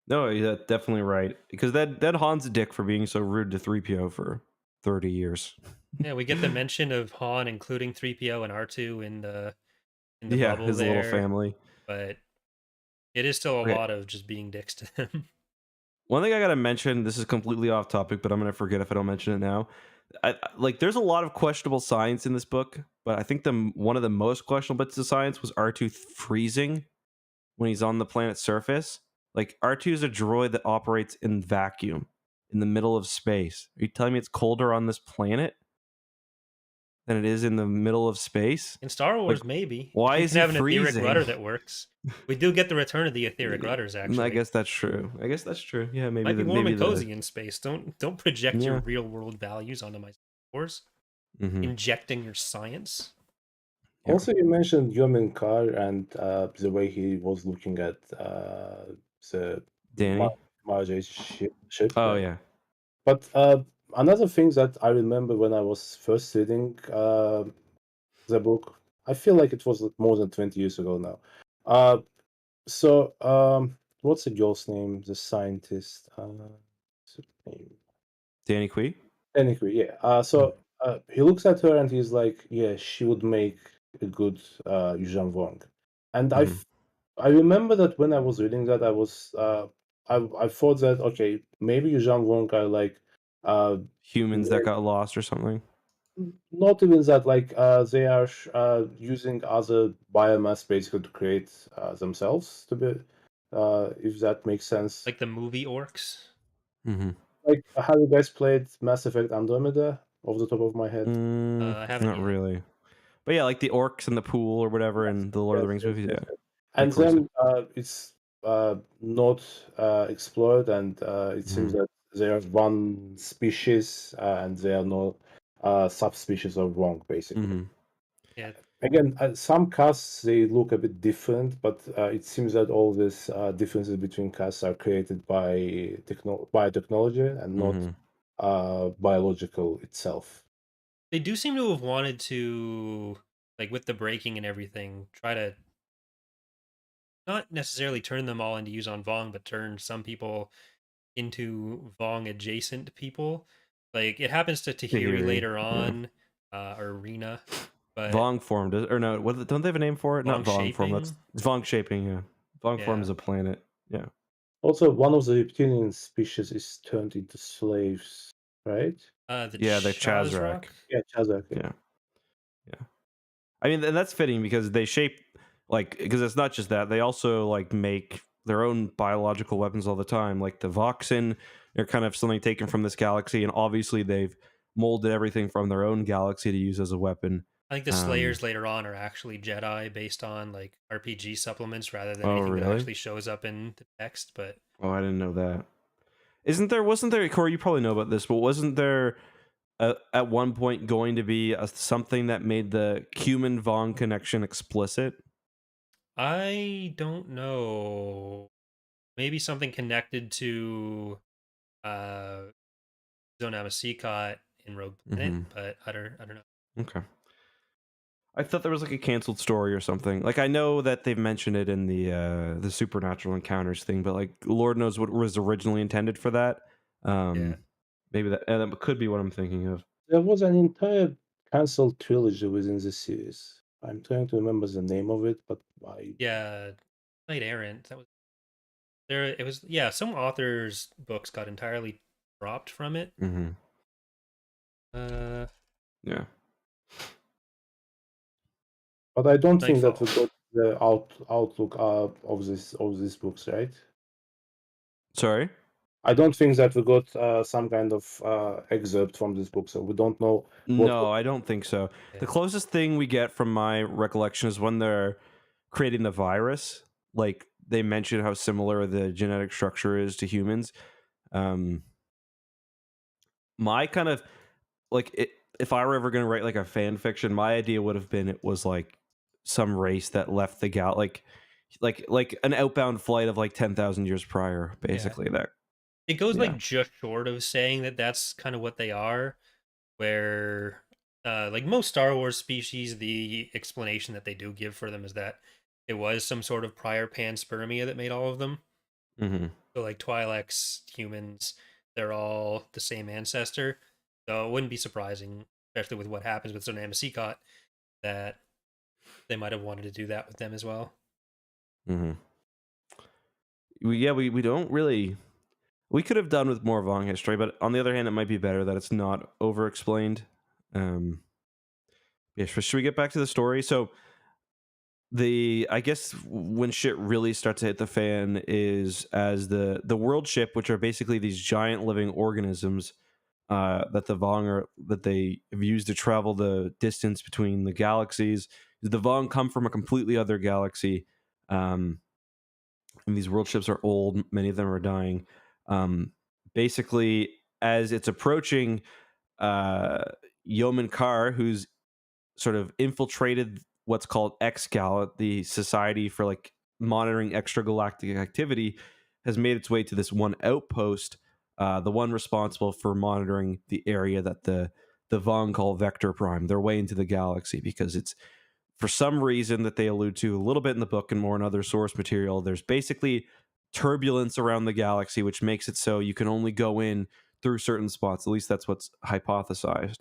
Speaker 2: No, yeah, definitely right. Because that Han's a dick for being so rude to 3PO for 30 years.
Speaker 1: Yeah, we get the mention of Han including 3PO and R2 in the
Speaker 2: Yeah,
Speaker 1: bubble
Speaker 2: his little
Speaker 1: there,
Speaker 2: family.
Speaker 1: but it is still a
Speaker 2: Okay.
Speaker 1: lot of just being dicks to them.
Speaker 2: One thing I gotta mention, this is completely off topic, but I'm gonna forget if I don't mention it now. Like, there's a lot of questionable science in this book, but I think the one of the most questionable bits of science was R2 freezing when he's on the planet's surface. Like R2 is a droid that operates in vacuum in the middle of space. Are you telling me it's colder on this planet? than it is in the middle of space.
Speaker 1: In Star
Speaker 2: Like,
Speaker 1: Wars, maybe.
Speaker 2: why
Speaker 1: If you
Speaker 2: is
Speaker 1: can
Speaker 2: he
Speaker 1: have an etheric
Speaker 2: freezing?
Speaker 1: rudder that works. We do get the return of the etheric rudders,
Speaker 2: I
Speaker 1: actually.
Speaker 2: guess that's true. Yeah, maybe
Speaker 1: Might be warm and
Speaker 2: the
Speaker 1: cozy in space. Don't project your
Speaker 2: yeah.
Speaker 1: real world values onto my Star Wars.
Speaker 2: Mm-hmm.
Speaker 1: Injecting your science.
Speaker 2: Yeah.
Speaker 3: Also, you mentioned Yomin Carr and the way he was looking at the
Speaker 2: Danny.
Speaker 3: Marjorie's ship.
Speaker 2: Oh yeah.
Speaker 3: But another thing that I remember when I was first reading the book, I feel like it was more than 20 years ago now. So what's the girl's name? The scientist. What's her name?
Speaker 2: Danny Quee.
Speaker 3: Anyway, yeah. He looks at her and he's like, "Yeah, she would make a good Yuuzhan Vong." And
Speaker 2: Mhm.
Speaker 3: I remember that when I was reading that, I thought that okay, maybe Yuuzhan Vong are like
Speaker 2: Humans that got lost or something.
Speaker 3: not even that, like they are using other biomass basically to create themselves to be, if that makes sense.
Speaker 1: Like the movie orcs.
Speaker 2: Mm-hmm.
Speaker 3: Like, have you guys played Mass Effect Andromeda off the top of my head?
Speaker 1: I haven't
Speaker 2: Not
Speaker 1: yet.
Speaker 2: really. But yeah, like the orcs in the pool or whatever in the Lord of the Rings movies. Yeah.
Speaker 3: And
Speaker 2: Of course.
Speaker 3: then it's not explored, and it seems
Speaker 2: Mhm.
Speaker 3: that there is one species, and there are no subspecies of Wong, basically.
Speaker 2: Mhm.
Speaker 1: Yeah.
Speaker 3: Again, some casts they look a bit different, but it seems that all these differences between casts are created by technology and not
Speaker 2: Mhm.
Speaker 3: biological itself.
Speaker 1: They do seem to have wanted to, like with the breaking and everything, try to not necessarily turn them all into Yuuzhan Vong, but turn some people into Vong adjacent people. Like it happens to Tahiri
Speaker 2: Tahiri,
Speaker 1: later
Speaker 2: yeah.
Speaker 1: on, or Rena, but
Speaker 2: Vong form does or no? What don't they have a name for it? Not
Speaker 1: Vong
Speaker 2: Vong form.
Speaker 1: shaping.
Speaker 2: That's it's Vong shaping. Yeah. Vong form
Speaker 1: Yeah.
Speaker 2: is a planet. Yeah.
Speaker 3: Also, one of the reptilian species is turned into slaves, right?
Speaker 1: The
Speaker 2: Yeah. The Chazrak.
Speaker 1: Chazrak.
Speaker 3: Yeah, Chazak.
Speaker 2: Yeah. Yeah. I mean, and that's fitting because they shape because it's not just that they also like make their own biological weapons all the time. Like the Voxen, they're kind of something taken from this galaxy, and obviously they've molded everything from their own galaxy to use as a weapon.
Speaker 1: I think the Slayers later on are actually Jedi based on like RPG supplements rather than
Speaker 2: Oh,
Speaker 1: anything that
Speaker 2: really?
Speaker 1: actually shows up in the text. But
Speaker 2: Oh, I didn't know that. Wasn't there, Corey, you probably know about this, but wasn't there at one point going to be something that made the human Vong connection explicit?
Speaker 1: I don't know. Maybe something connected to uh Zonama Seacott in Rogue Planet,
Speaker 2: Mm-hmm.
Speaker 1: but I don't know.
Speaker 2: Okay. I thought there was like a canceled story or something. Like I know that they've mentioned it in the supernatural encounters thing, but like Lord knows what was originally intended for that.
Speaker 1: Yeah.
Speaker 2: Maybe that could be what I'm thinking of.
Speaker 3: There was an entire cancelled trilogy within the series. I'm trying to remember the name of it, but I
Speaker 1: Yeah. Knight Errant. That was there it was yeah, some authors' books got entirely dropped from it.
Speaker 2: Mm-hmm.
Speaker 1: Uh
Speaker 2: Yeah.
Speaker 3: but I don't think that we
Speaker 1: Nightfall.
Speaker 3: got the outlook of these books, right?
Speaker 2: Sorry.
Speaker 3: I don't think that we got some kind of excerpt from this book, so we don't know what.
Speaker 2: No, I don't think so.
Speaker 1: Yeah.
Speaker 2: The closest thing we get from my recollection is when they're creating the virus. Like they mention how similar the genetic structure is to humans. My kind of if I were ever going to write like a fan fiction, my idea would have been it was like some race that left the like an outbound flight of like 10,000 years prior, basically. That
Speaker 1: It goes
Speaker 2: yeah.
Speaker 1: like just short of saying that that's kind of what they are, where like most Star Wars species, the explanation that they do give for them is that it was some sort of prior panspermia that made all of them.
Speaker 2: Mm-hmm.
Speaker 1: So like Twi'leks, humans, they're all the same ancestor. So it wouldn't be surprising, especially with what happens with Zonama Seacott, that they might have wanted to do that with them as well.
Speaker 2: Mm-hmm. We don't really. We could have done with more Vong history, but on the other hand, it might be better that it's not over explained. Yeah, should we get back to the story? So I guess when shit really starts to hit the fan is as the world ship, which are basically these giant living organisms, that the Vong that they have used to travel the distance between the galaxies. The Vong come from a completely other galaxy, and these world ships are old. Many of them are dying. Basically, as it's approaching, Yeoman Carr, who's sort of infiltrated what's called Excal, the Society for like monitoring extragalactic activity, has made its way to this one outpost, the one responsible for monitoring the area that the Vong call Vector Prime, their way into the galaxy, because it's for some reason that they allude to a little bit in the book and more in other source material. There's basically turbulence around the galaxy, which makes it so you can only go in through certain spots. At least that's what's hypothesized.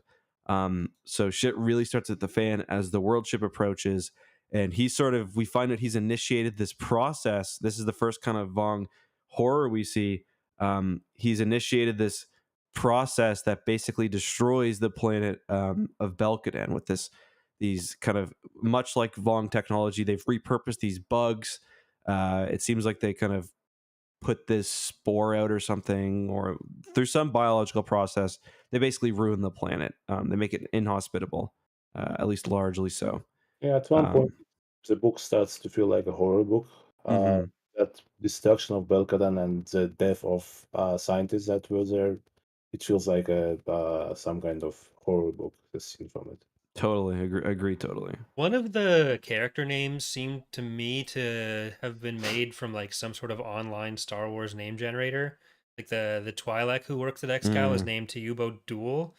Speaker 2: So shit really starts at the fan as the world ship approaches, and we find out he's initiated this process. This is the first kind of Vong horror we see. He's initiated this process that basically destroys the planet of Belkadan with these kind of, much like Vong technology, they've repurposed these bugs. It seems like they kind of put this spore out or something, or through some biological process, they basically ruin the planet. They make it inhospitable, at least largely so.
Speaker 3: Yeah, at one point
Speaker 2: Um,
Speaker 3: the book starts to feel like a horror book.
Speaker 2: mhm.
Speaker 3: That destruction of Belkadan and the death of scientists that were there, it feels like a some kind of horror book. The scene from it.
Speaker 2: Totally agree totally.
Speaker 1: One of the character names seemed to me to have been made from like some sort of online Star Wars name generator. Like the Twi'lek who works at Excal is named Teubo Duel,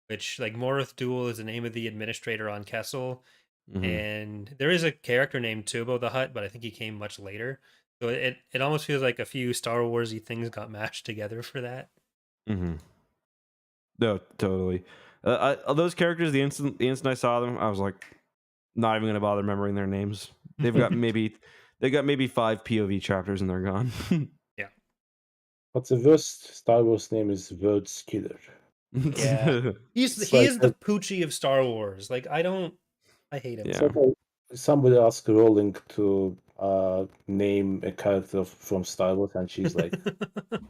Speaker 1: which like Morith Duel is the name of the administrator on Kessel.
Speaker 2: Mhm.
Speaker 1: And there is a character named Tubo the Hutt, but I think he came much later. So it almost feels like a few Star Warsy things got mashed together for that.
Speaker 2: Mhm. No, totally. Those characters, the instant I saw them, I was like, not even going to bother remembering their names. They've got maybe they got maybe 5 POV chapters and they're gone.
Speaker 1: Yeah.
Speaker 3: But the worst Star Wars name is Word Skiller.
Speaker 1: Yeah.
Speaker 3: It's
Speaker 1: He
Speaker 3: like
Speaker 1: is the Poochie of Star Wars. Like I hate him.
Speaker 3: it's
Speaker 2: Yeah.
Speaker 3: like somebody asked Rowling to name a character from Star Wars, and she's like,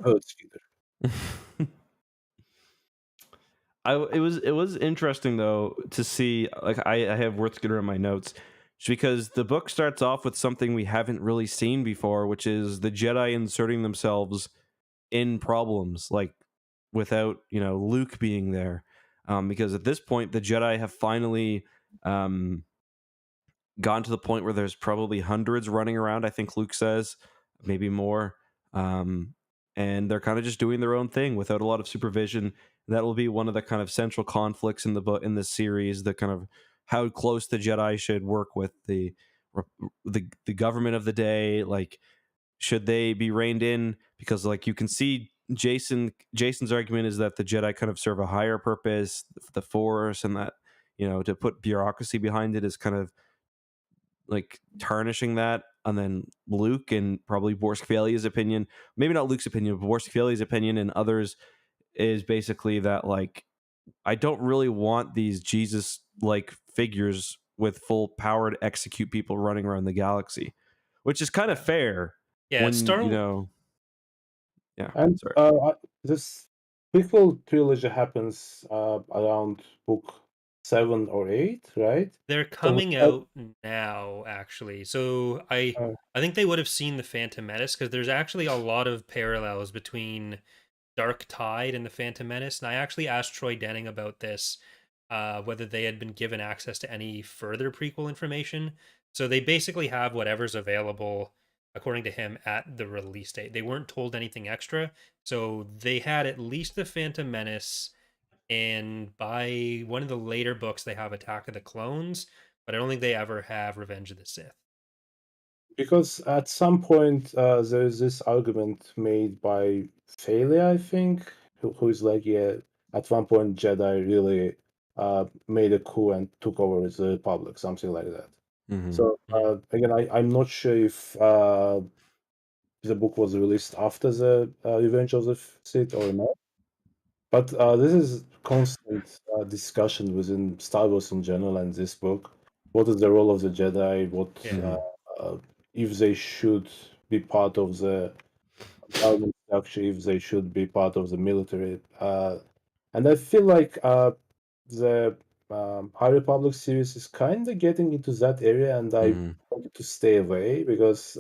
Speaker 3: Word Skiller.
Speaker 2: It was interesting though to see, like, I have Worth Skinner in my notes just because the book starts off with something we haven't really seen before, which is the Jedi inserting themselves in problems, like without Luke being there, because at this point the Jedi have finally gotten to the point where there's probably hundreds running around. I think Luke says maybe more, um, and they're kind of just doing their own thing without a lot of supervision. That will be one of the kind of central conflicts in the book, in this series. The kind of how close the Jedi should work with the government of the day. Like, should they be reined in? Because like you can see, Jason's argument is that the Jedi kind of serve a higher purpose, the Force, and that to put bureaucracy behind it is kind of like tarnishing that. And then Luke and probably Borsk opinion, maybe not Luke's opinion, but Borsk opinion and others, is basically that, like, I don't really want these Jesus like figures with full power to execute people running around the galaxy, which is kind of
Speaker 1: Yeah.
Speaker 2: fair
Speaker 1: Yeah,
Speaker 2: when yeah,
Speaker 3: And
Speaker 2: sorry.
Speaker 3: this prequel trilogy happens around book 7 or 8, right?
Speaker 1: they're
Speaker 3: So,
Speaker 1: coming out now actually. So
Speaker 3: uh,
Speaker 1: I think they would have seen the Phantom Menace because there's actually a lot of parallels between Dark Tide and the Phantom Menace. And I actually asked Troy Denning about this, whether they had been given access to any further prequel information. So they basically have whatever's available, according to him, at the release date. They weren't told anything extra. So they had at least the Phantom Menace, and by one of the later books, they have Attack of the Clones, but I don't think they ever have Revenge of the Sith.
Speaker 3: because at some point there is this argument made by Phalia, I think, who is like, yeah, at one point Jedi really made a coup and took over the Republic, something like that.
Speaker 2: Mm-hmm.
Speaker 3: So
Speaker 1: Mhm.
Speaker 3: again, I'm not sure if the book was released after the Revenge of the Sith or not. But this is constant discussion within Star Wars in general and this book. What is the role of the Jedi? What
Speaker 1: Yeah.
Speaker 3: uh, if they should be part of the government structure? If they should be part of the military? And I feel like the High Republic series is kind of getting into that area, and I
Speaker 2: Mhm.
Speaker 3: wanted to stay away because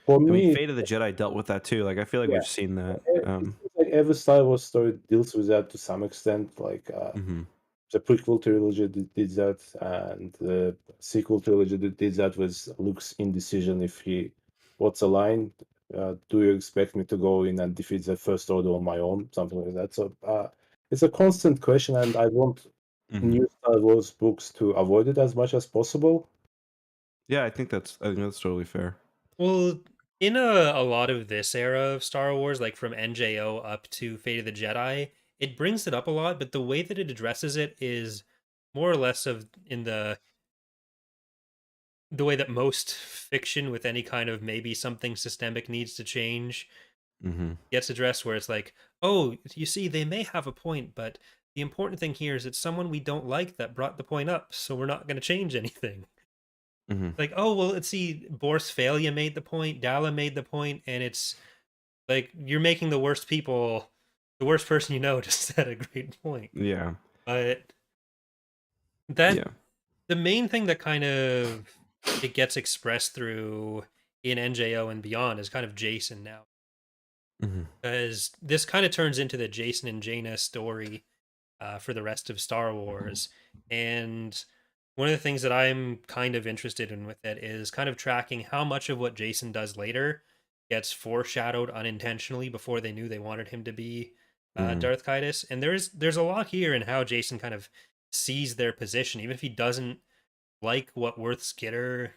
Speaker 3: for
Speaker 2: I mean,
Speaker 3: me,
Speaker 2: Fate of the Jedi dealt with that too. Like I feel like
Speaker 3: yeah,
Speaker 2: we've seen that.
Speaker 3: it seems like every Star Wars story deals with that to some extent. Like
Speaker 2: Mhm.
Speaker 3: the prequel trilogy did that, and the sequel trilogy did that with Luke's indecision if he what's a line. Do you expect me to go in and defeat the First Order on my own? Something like that. So it's a constant question, and I want
Speaker 2: Mhm.
Speaker 3: new Star Wars books to avoid it as much as possible.
Speaker 2: Yeah, I think that's totally fair.
Speaker 1: Well, in a lot of this era of Star Wars, like from NJO up to Fate of the Jedi, it brings it up a lot, but the way that it addresses it is more or less of in the way that most fiction with any kind of maybe something systemic needs to change
Speaker 2: Mhm.
Speaker 1: gets addressed, where it's like, oh, you see, they may have a point, but the important thing here is it's someone we don't like that brought the point up, so we're not going to change anything.
Speaker 2: Mhm.
Speaker 1: Like, oh, well, let's see, Boris Falia made the point, Dala made the point, and it's like you're making the worst person you know, to set a great point.
Speaker 2: Yeah.
Speaker 1: But that
Speaker 2: Yeah.
Speaker 1: the main thing that kind of it gets expressed through in NJO and beyond is kind of Jason now,
Speaker 2: Mhm.
Speaker 1: because this kind of turns into the Jason and Jaina story for the rest of Star Wars. And one of the things that I'm kind of interested in with it is kind of tracking how much of what Jason does later gets foreshadowed unintentionally before they knew they wanted him to be
Speaker 2: Mhm.
Speaker 1: Darth Kaitis. And there's a lot here in how Jason kind of sees their position, even if he doesn't like what Worth Skitter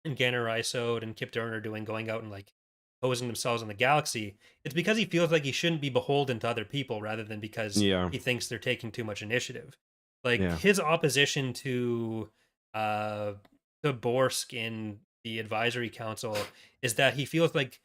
Speaker 1: and Ganner Rysode and Kip Turner doing, going out and like posing themselves in the galaxy. It's because he feels like he shouldn't be beholden to other people rather than because
Speaker 2: Yeah.
Speaker 1: he thinks they're taking too much initiative. Like
Speaker 2: Yeah.
Speaker 1: his opposition uh to Borsk in the advisory council is that he feels like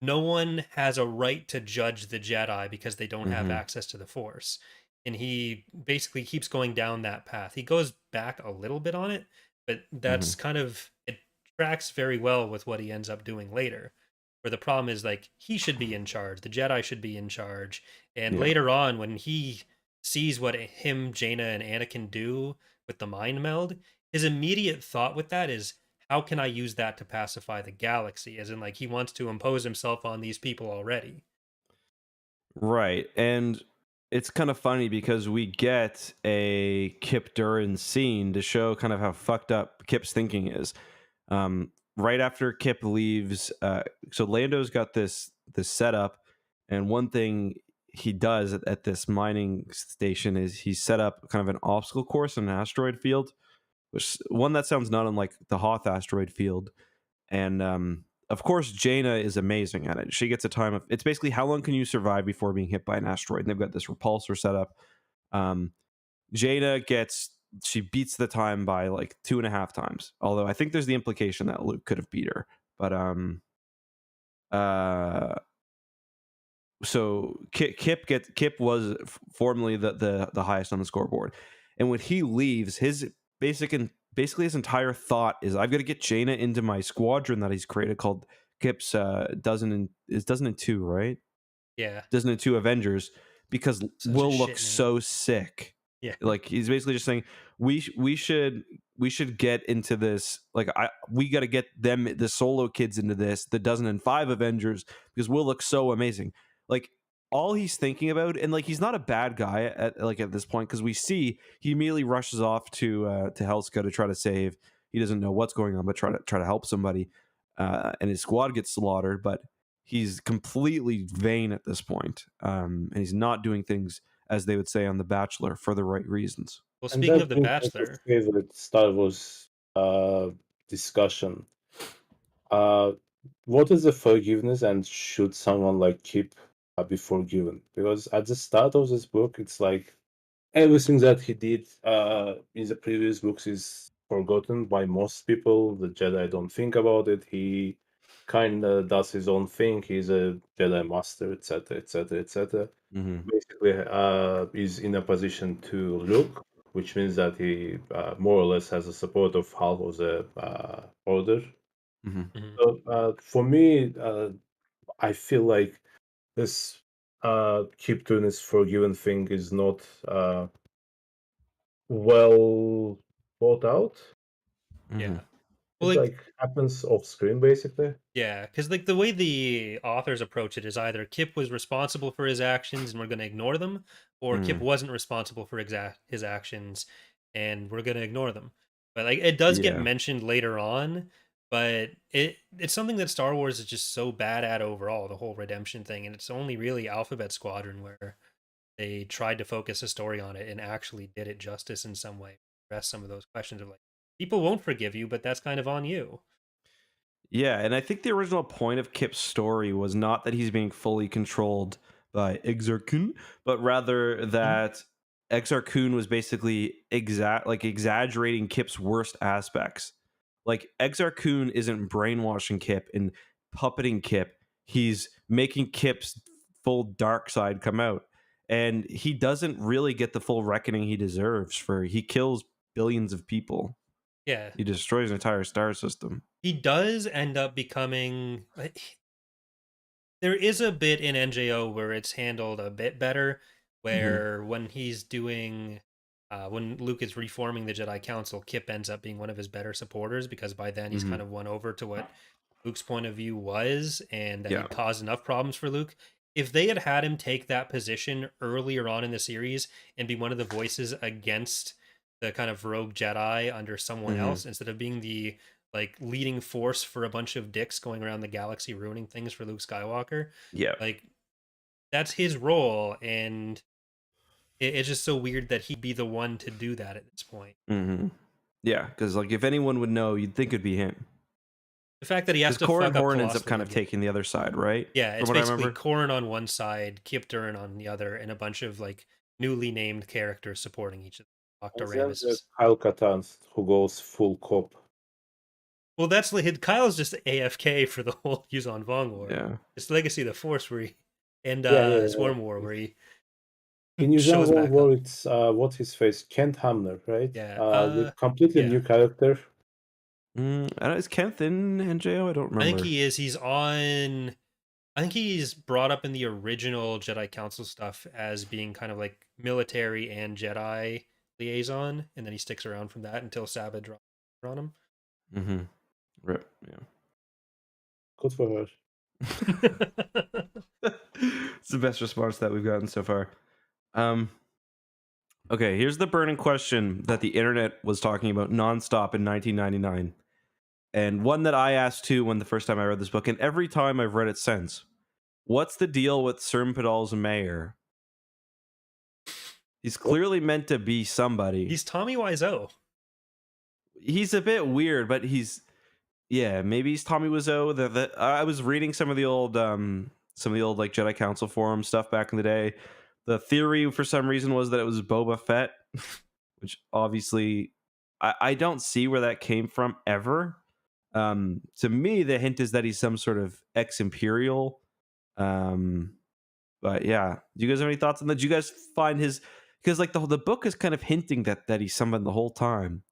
Speaker 1: no one has a right to judge the Jedi because they don't have
Speaker 2: Mhm.
Speaker 1: access to the Force. And he basically keeps going down that path. He goes back a little bit on it, but that's
Speaker 2: Mhm.
Speaker 1: kind of it tracks very well with what he ends up doing later. Where the problem is like he should be in charge, the Jedi should be in charge. And
Speaker 2: Yeah.
Speaker 1: later on, when he sees what him, Jaina, and Anakin do with the mind meld, his immediate thought with that is, how can I use that to pacify the galaxy? As in, like, he wants to impose himself on these people already.
Speaker 2: Right. And it's kind of funny because we get a Kip Duran scene to show kind of how fucked up Kip's thinking is. Right after Kip leaves, so Lando's got this setup, and one thing he does at this mining station is he set up kind of an obstacle course in an asteroid field, which one that sounds not unlike the Hoth asteroid field. And of course, Jaina is amazing at it. She gets a time of it's basically how long can you survive before being hit by an asteroid. And they've got this repulsor set up. Um, Jaina gets she beats the time by like 2.5 times. Although I think there's the implication that Luke could have beat her. But uh so Kip was formerly the highest on the scoreboard, and when he leaves, his basically his entire thought is I've got to get Jaina into my squadron that he's created called Kip's dozen and two, right?
Speaker 1: Yeah.
Speaker 2: Dozen and two Avengers, because
Speaker 1: Such a
Speaker 2: we'll look
Speaker 1: shit name.
Speaker 2: so sick.
Speaker 1: Yeah.
Speaker 2: Like he's basically just saying we should get into this. Like we got to get them the solo kids into this the dozen and five Avengers because we'll look so amazing. Like all he's thinking about, and like he's not a bad guy at this point because we see he immediately rushes off to Helska to try to save. He doesn't know what's going on, but try to help somebody, and his squad gets slaughtered. But he's completely vain at this point, and he's not doing things as they would say on The Bachelor for the right reasons.
Speaker 1: Well,
Speaker 3: And
Speaker 1: speaking
Speaker 3: that
Speaker 1: of The
Speaker 3: brings me to
Speaker 1: Bachelor,
Speaker 3: favorite Star Wars discussion. Uh, what is the forgiveness, and should someone like keep be forgiven? Because at the start of this book, it's like everything that he did in the previous books is forgotten by most people. The Jedi don't think about it. He kind of does his own thing. He's a Jedi master, etc., etc., etc.
Speaker 2: Mm-hmm.
Speaker 3: Basically, is in a position to look, which means that he more or less has the support of half of the order.
Speaker 2: Mm-hmm.
Speaker 1: mhm,
Speaker 3: So for me, I feel like this. Kip doing his forgiven thing is not well thought out.
Speaker 1: Yeah.
Speaker 2: Mhm.
Speaker 1: Well,
Speaker 3: It
Speaker 1: like,
Speaker 3: happens off screen basically.
Speaker 1: yeah, because like the way the authors approach it is either Kip was responsible for his actions and we're going to ignore them, or Kip
Speaker 2: Mhm.
Speaker 1: wasn't responsible for his actions and we're going to ignore them. But like it does get
Speaker 2: Yeah.
Speaker 1: mentioned later on, but it's something that Star Wars is just so bad at overall, the whole redemption thing, and it's only really Alphabet Squadron where they tried to focus a story on it and actually did it justice in some way. Address some of those questions of like people won't forgive you, but that's kind of on you.
Speaker 2: Yeah, and I think the original point of Kip's story was not that he's being fully controlled by Exar Kun, but rather
Speaker 1: Mhm.
Speaker 2: that Exar Kun was basically exaggerating Kip's worst aspects. Like Exar Kun isn't brainwashing Kip and puppeting Kip; he's making Kip's full dark side come out, and he doesn't really get the full reckoning he deserves. For he kills billions of people,
Speaker 1: Yeah,
Speaker 2: he destroys an entire star system.
Speaker 1: he does end up becoming like, there is a bit in NJO where it's handled a bit better,
Speaker 2: Hmm.
Speaker 1: where when he's doing when Luke is reforming the Jedi Council, Kip ends up being one of his better supporters because by then he's
Speaker 2: Hmm.
Speaker 1: kind of won over to what Luke's point of view was, and that
Speaker 2: Yeah.
Speaker 1: he'd caused enough problems for Luke. If they had him take that position earlier on in the series and be one of the voices against the kind of rogue Jedi under someone
Speaker 2: Hmm.
Speaker 1: else, instead of being the like leading force for a bunch of dicks going around the galaxy ruining things for Luke Skywalker,
Speaker 2: Yeah.
Speaker 1: like that's his role, and it's just so weird that he'd be the one to do that at this point.
Speaker 2: Hmm. Yeah, because like if anyone would know, you'd think it'd be him.
Speaker 1: The fact that he has
Speaker 2: Because
Speaker 1: to
Speaker 2: Corin
Speaker 1: fuck up
Speaker 2: Horn ends up
Speaker 1: colossally
Speaker 2: kind of
Speaker 1: again.
Speaker 2: taking the other side, right?
Speaker 1: Yeah,
Speaker 2: From
Speaker 1: it's
Speaker 2: what I
Speaker 1: basically
Speaker 2: remember.
Speaker 1: Corrin on one side, Kip Durin on the other, and a bunch of like newly named characters supporting each of them.
Speaker 3: And then there's
Speaker 1: Octoramus.
Speaker 3: Kyle Katarn who goes full cop.
Speaker 1: Well, that's like Kyle's just AFK for the whole Yuzon Vong War.
Speaker 2: Yeah.
Speaker 1: It's Legacy of the Force where he and
Speaker 3: Yeah, yeah,
Speaker 1: Swarm War
Speaker 3: yeah.
Speaker 1: where he
Speaker 3: In Yuzhan
Speaker 1: shows back up.
Speaker 3: War, it's what's his face? Kent Hamner, right?
Speaker 1: Yeah.
Speaker 3: The completely
Speaker 1: Yeah.
Speaker 3: new character.
Speaker 2: I don't, is Kenneth in NJO? I don't
Speaker 1: I think
Speaker 2: remember.
Speaker 1: he is. He's on. I think he's brought up in the original Jedi Council stuff as being kind of like military and Jedi liaison, and then he sticks around from that until Sabbath drops on him.
Speaker 2: Hmm. Rip.
Speaker 3: Good for her.
Speaker 2: Yeah. It's the best response that we've gotten so far. Um. Okay, here's the burning question that the internet was talking about nonstop in 1999, and one that I asked too when the first time I read this book, and every time I've read it since. What's the deal with Cern Pidal's mayor? He's
Speaker 3: What?
Speaker 2: clearly meant to be somebody.
Speaker 1: He's Tommy Wiseau.
Speaker 2: He's a bit weird, but yeah, maybe he's Tommy Wiseau. I was reading some of the old like Jedi Council forum stuff back in the day. The theory for some reason was that it was Boba Fett, which obviously I don't see where that came from ever. To me, the hint is that he's some sort of ex-imperial. Um, but yeah, do you guys have any thoughts on that? Do you guys find his because like the book is kind of hinting that he's someone the whole time.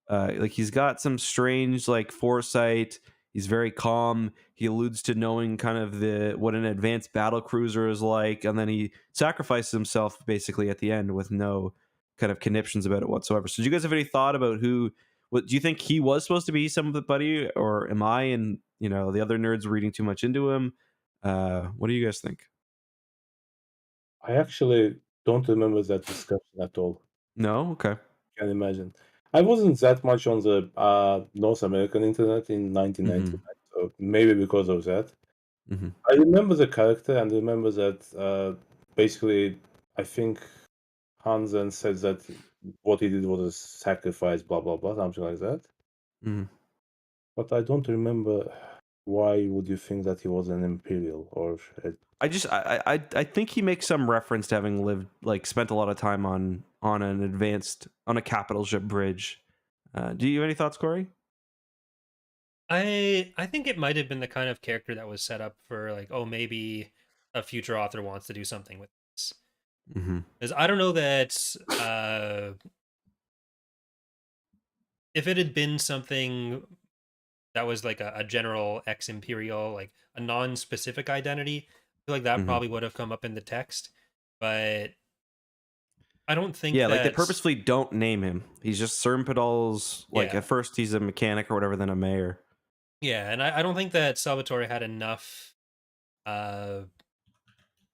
Speaker 2: Like he's got some strange like foresight. He's very calm. He alludes to knowing kind of the what an advanced battle cruiser is like, and then he sacrifices himself basically at the end with no kind of conniptions about it whatsoever. So, do you guys have any thought about who? What do you think he was supposed to be? Somebody, or am I and the other nerds reading too much into him? What do you guys think?
Speaker 3: I actually don't remember that discussion at all.
Speaker 2: No, okay.
Speaker 3: Can imagine. I wasn't that much on the North American internet in
Speaker 2: Mm-hmm.
Speaker 3: 1999, so maybe because of that.
Speaker 2: Mm-hmm.
Speaker 3: I remember the character and remember that basically, I think Hansen said that what he did was a sacrifice, blah blah blah, something like that.
Speaker 2: Mm-hmm.
Speaker 3: But I don't remember why would you think that he was an Imperial or a,
Speaker 2: I think he makes some reference to having lived like spent a lot of time on a capital ship bridge. Do you have any thoughts, Corey?
Speaker 1: I think it might have been the kind of character that was set up for like, oh, maybe a future author wants to do something with this.
Speaker 2: Mm-hmm.
Speaker 1: Because I don't know that if it had been something that was like a general ex imperial, like a non specific identity, feel like that
Speaker 2: Mhm.
Speaker 1: probably would have come up in the text, but I don't think
Speaker 2: Yeah, like they
Speaker 1: that's
Speaker 2: purposefully don't name him. He's just Cern Pidal's. Like
Speaker 1: yeah.
Speaker 2: at first he's a mechanic or whatever, then a mayor.
Speaker 1: Yeah, and I don't think that Salvatore had uh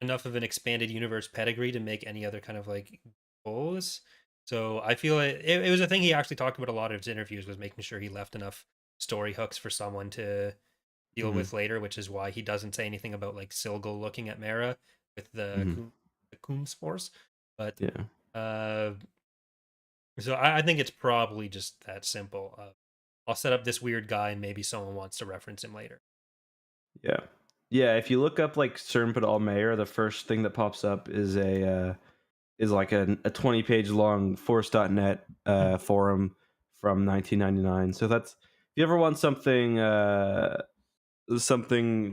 Speaker 1: enough of an expanded universe pedigree to make any other kind of like goals. So I feel it was a thing he actually talked about a lot of his interviews, was making sure he left enough story hooks for someone to deal
Speaker 2: Mhm.
Speaker 1: with later, which is why he doesn't say anything about like Silgal looking at Mara with
Speaker 2: Mhm.
Speaker 1: the Coom spores. But
Speaker 2: Yeah.
Speaker 1: uh, so I think it's probably just that simple. I'll set up this weird guy, and maybe someone wants to reference him later.
Speaker 2: Yeah. Yeah, if you look up like Cern Pidal mayor, the first thing that pops up is is like a 20-page long Force.net forum from 1999. So that's if you ever want something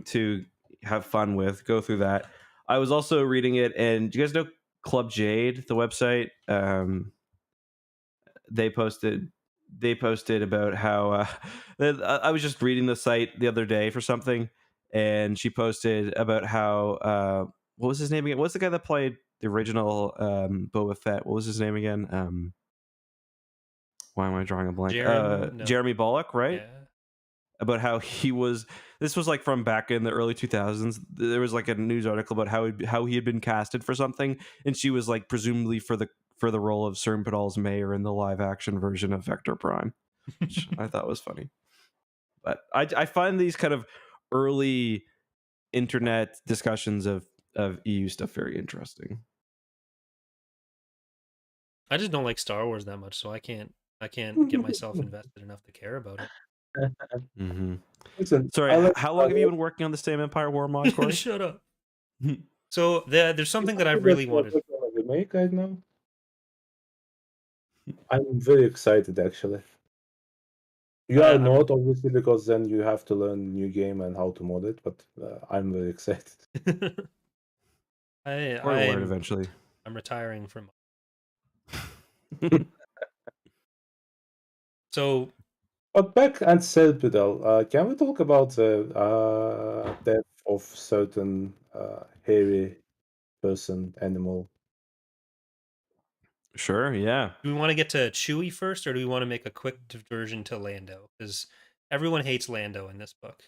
Speaker 2: to have fun with, go through that. I was also reading it, and do you guys know Club Jade, the website? They posted about how I was just reading the site the other day for something, and she posted about how what was his name again? What's the guy that played the original Boba Fett? What was his name again? Why am I drawing a blank?
Speaker 1: Jaren, no,
Speaker 2: Jeremy Bullock, right?
Speaker 1: yeah.
Speaker 2: About how he was. This was like from back in the early 2000s. There was like a news article about how he had been casted for something, and she was like presumably for the role of Cern Pidal's mayor in the live action version of Vector Prime, which I thought was funny. But I find these kind of early internet discussions of EU stuff very interesting.
Speaker 1: I just don't like Star Wars that much, so I can't get myself invested enough to care about
Speaker 2: Mm-hmm.
Speaker 3: Listen,
Speaker 2: Sorry,
Speaker 3: I like
Speaker 2: how
Speaker 3: Star
Speaker 2: long have you
Speaker 3: Wars.
Speaker 2: been working on the same Empire War mod,
Speaker 1: it.
Speaker 2: Corey?
Speaker 1: Shut up. So there's
Speaker 3: You
Speaker 1: something that
Speaker 3: told me
Speaker 1: I've
Speaker 3: that
Speaker 1: really
Speaker 3: you are
Speaker 1: wanted.
Speaker 3: working on a remake right now. I'm very excited actually. You are
Speaker 1: I'm
Speaker 3: not obviously because then you have to learn new game and how to mod it, but I'm very excited.
Speaker 2: Or learn
Speaker 1: I'm
Speaker 2: eventually.
Speaker 1: retiring from. So
Speaker 3: But back and Cern Pidal, can we talk about the death of certain hairy person animal?
Speaker 2: Sure, yeah.
Speaker 1: do we want to get to Chewie first, or do we want to make a quick diversion to Lando? Because everyone hates Lando in this book.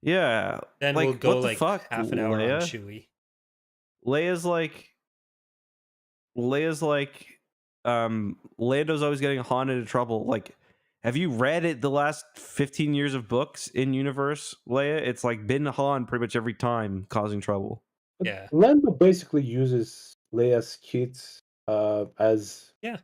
Speaker 2: Yeah.
Speaker 1: Then we'll
Speaker 2: Like,
Speaker 1: go
Speaker 2: what the
Speaker 1: like
Speaker 2: fuck,
Speaker 1: half an hour on
Speaker 2: Leia?
Speaker 1: Chewie.
Speaker 2: Leia's like Leia's like Lando's always getting Han into trouble. Like, have you read it the last 15 years of books in universe, Leia? It's like been Han pretty much every time causing trouble.
Speaker 3: But
Speaker 1: Yeah,
Speaker 3: Lando basically uses Leia's kids as
Speaker 1: yeah.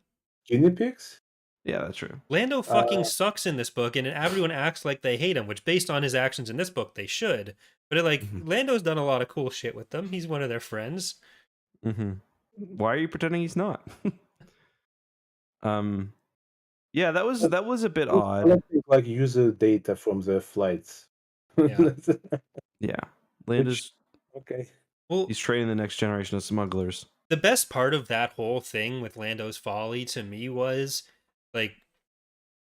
Speaker 3: guinea pigs.
Speaker 2: Yeah, that's true.
Speaker 1: Lando fucking
Speaker 3: Uh,
Speaker 1: sucks in this book, and everyone acts like they hate him, which, based on his actions in this book, they should. But
Speaker 2: Mm-hmm.
Speaker 1: Lando's done a lot of cool shit with them. He's one of their friends.
Speaker 2: Mm-hmm. Why are you pretending he's not? um yeah,
Speaker 3: but
Speaker 2: that was a bit
Speaker 3: he's
Speaker 2: odd.
Speaker 3: collecting like user data from their flights.
Speaker 1: Yeah.
Speaker 2: Yeah.
Speaker 3: Which
Speaker 2: Lando's
Speaker 3: okay.
Speaker 1: Well,
Speaker 2: he's training the next generation of smugglers.
Speaker 1: the best part of that whole thing with Lando's folly to me was like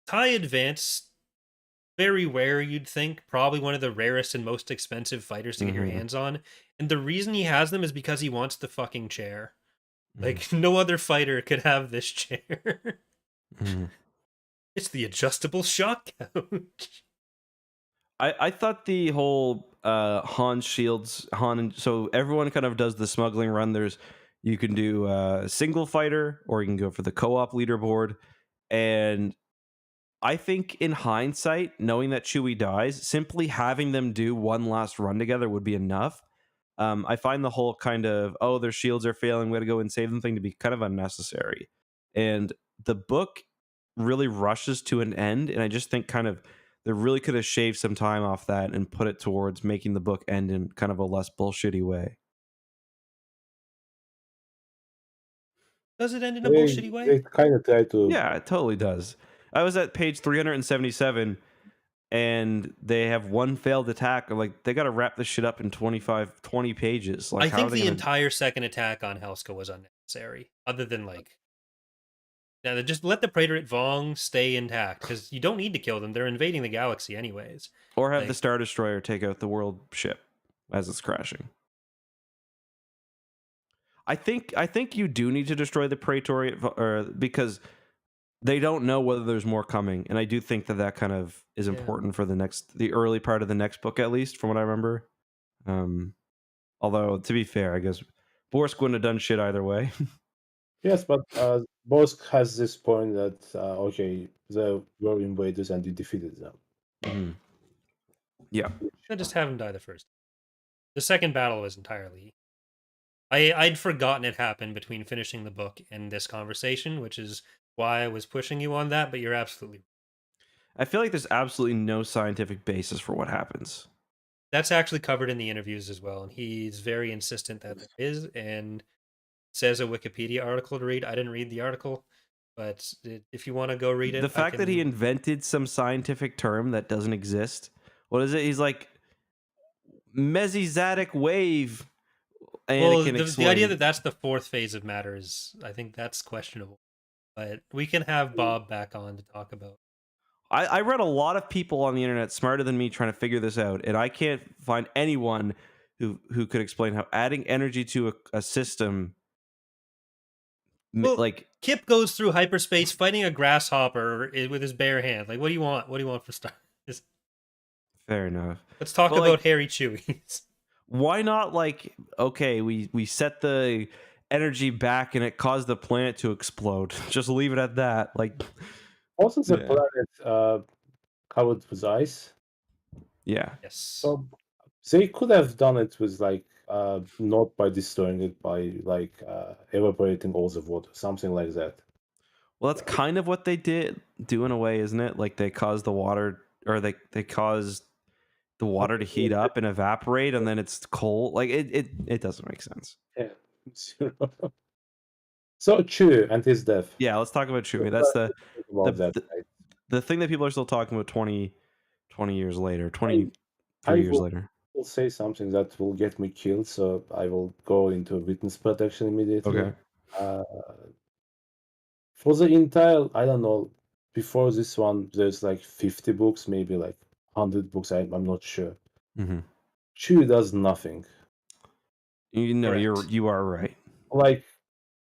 Speaker 1: TIE Advance, very rare, you'd think, probably one of the rarest and most expensive fighters to get your
Speaker 2: Mm-hmm.
Speaker 1: hands on. And the reason he has them is because he wants the fucking chair.
Speaker 2: Mm-hmm.
Speaker 1: Like, no other fighter could have this chair.
Speaker 2: Mm-hmm.
Speaker 1: It's the adjustable shock couch.
Speaker 2: I thought the whole Han shields so everyone kind of does the smuggling run. There's you can do single fighter or you can go for the co-op leaderboard, and I think in hindsight, knowing that Chewie dies, simply having them do one last run together would be enough. I find the whole kind of their shields are failing, we got to go and save them thing to be kind of unnecessary, and the book really rushes to an end, and I just think kind of they really could have shaved some time off that and put it towards making the book end in kind of a less bullshitty way.
Speaker 1: Does it end in a
Speaker 3: They
Speaker 1: bullshitty way?
Speaker 3: they kind of try to.
Speaker 2: Yeah, it totally does. I was at page 377 and they have one failed attack. Like, they got to wrap this shit up in 20 pages. Like,
Speaker 1: I
Speaker 2: how are
Speaker 1: think
Speaker 2: they
Speaker 1: the
Speaker 2: going to.
Speaker 1: entire second attack on Helska was unnecessary. Other than yeah, just let the Praetorate Vong stay intact, because you don't need to kill them. They're invading the galaxy anyways.
Speaker 2: Or have the
Speaker 1: Like,
Speaker 2: Star Destroyer take out the world ship as it's crashing. I think you do need to destroy the Praetorian, or because they don't know whether there's more coming, and I do think that kind of is important for the early part of the next book, at least from what I remember. Although to be fair, I guess Borsk wouldn't have done shit either way.
Speaker 3: Yes, but Bosk has this point that okay, they were invaders and you defeated them.
Speaker 2: Mm-hmm. Yeah,
Speaker 1: I just have him die the first. The second battle was entirely. I'd forgotten it happened between finishing the book and this conversation, which is why I was pushing you on that. But you're absolutely.
Speaker 2: I feel like there's absolutely no scientific basis for what happens.
Speaker 1: That's actually covered in the interviews as well, and he's very insistent that there is, and says a Wikipedia article to read. I didn't read the article, but if you want to go read it,
Speaker 2: The fact that he invented some scientific term that doesn't exist. What is it? He's like mesostatic wave.
Speaker 1: The idea that that's the fourth phase of matter is, I think that's questionable. But we can have Bob back on to talk about.
Speaker 2: I read a lot of people on the internet smarter than me trying to figure this out, and I can't find anyone who could explain how adding energy to a system,
Speaker 1: Well,
Speaker 2: like
Speaker 1: Kip goes through hyperspace fighting a grasshopper with his bare hand. Like, what do you want? What do you want for start?
Speaker 2: Fair enough.
Speaker 1: Let's talk about hairy Chewies.
Speaker 2: Why not, like, okay, we set the energy back and it caused the planet to explode. Just leave it at that. Like,
Speaker 3: also the planet covered with ice.
Speaker 2: Yeah.
Speaker 1: Yes.
Speaker 3: So they could have done it with like not by destroying it, by like evaporating all the water, something like that.
Speaker 2: Well, that's kind of what they do in a way, isn't it? Like they caused the water, or they caused the water to heat up and evaporate, and then it's cold. Like it doesn't make sense.
Speaker 3: Yeah. So Chew and his death.
Speaker 2: Yeah, let's talk about Chewie. That's the thing that people are still talking about 20 years later, 23 years later.
Speaker 3: I will say something that will get me killed, so I will go into witness protection immediately.
Speaker 2: Okay.
Speaker 3: For the entire, I don't know, before this one, there's like 50 books, maybe like 100 books. I'm not sure.
Speaker 2: Mm-hmm.
Speaker 3: Chewie does nothing.
Speaker 2: You know, you are right.
Speaker 3: Like,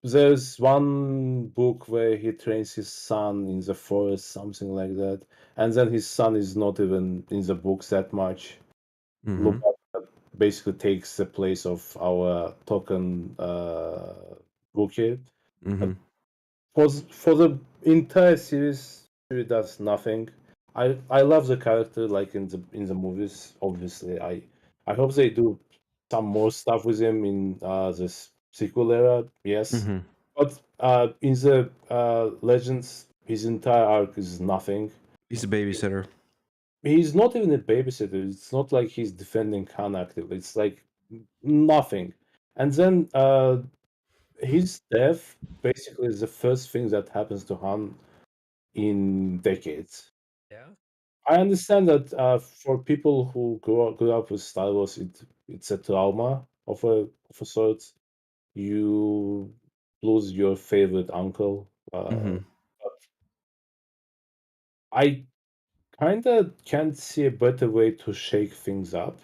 Speaker 3: there's one book where he trains his son in the forest, something like that, and then his son is not even in the books that much.
Speaker 2: Mm-hmm.
Speaker 3: Luke basically takes the place of our token Wookiee.
Speaker 2: Mm-hmm.
Speaker 3: For the entire series, he does nothing. I love the character, like in the movies. Obviously, I hope they do some more stuff with him in this sequel era. Yes,
Speaker 2: Mm-hmm.
Speaker 3: but in the Legends, his entire arc is nothing.
Speaker 2: He's a babysitter.
Speaker 3: He's not even a babysitter. It's not like he's defending Han actively. It's like nothing. And then his death basically is the first thing that happens to Han in decades.
Speaker 1: Yeah.
Speaker 3: I understand that for people who grew up with Star Wars, it's a trauma of a sort. You lose your favorite uncle.
Speaker 2: Mm-hmm.
Speaker 3: But I kind of can't see a better way to shake things up.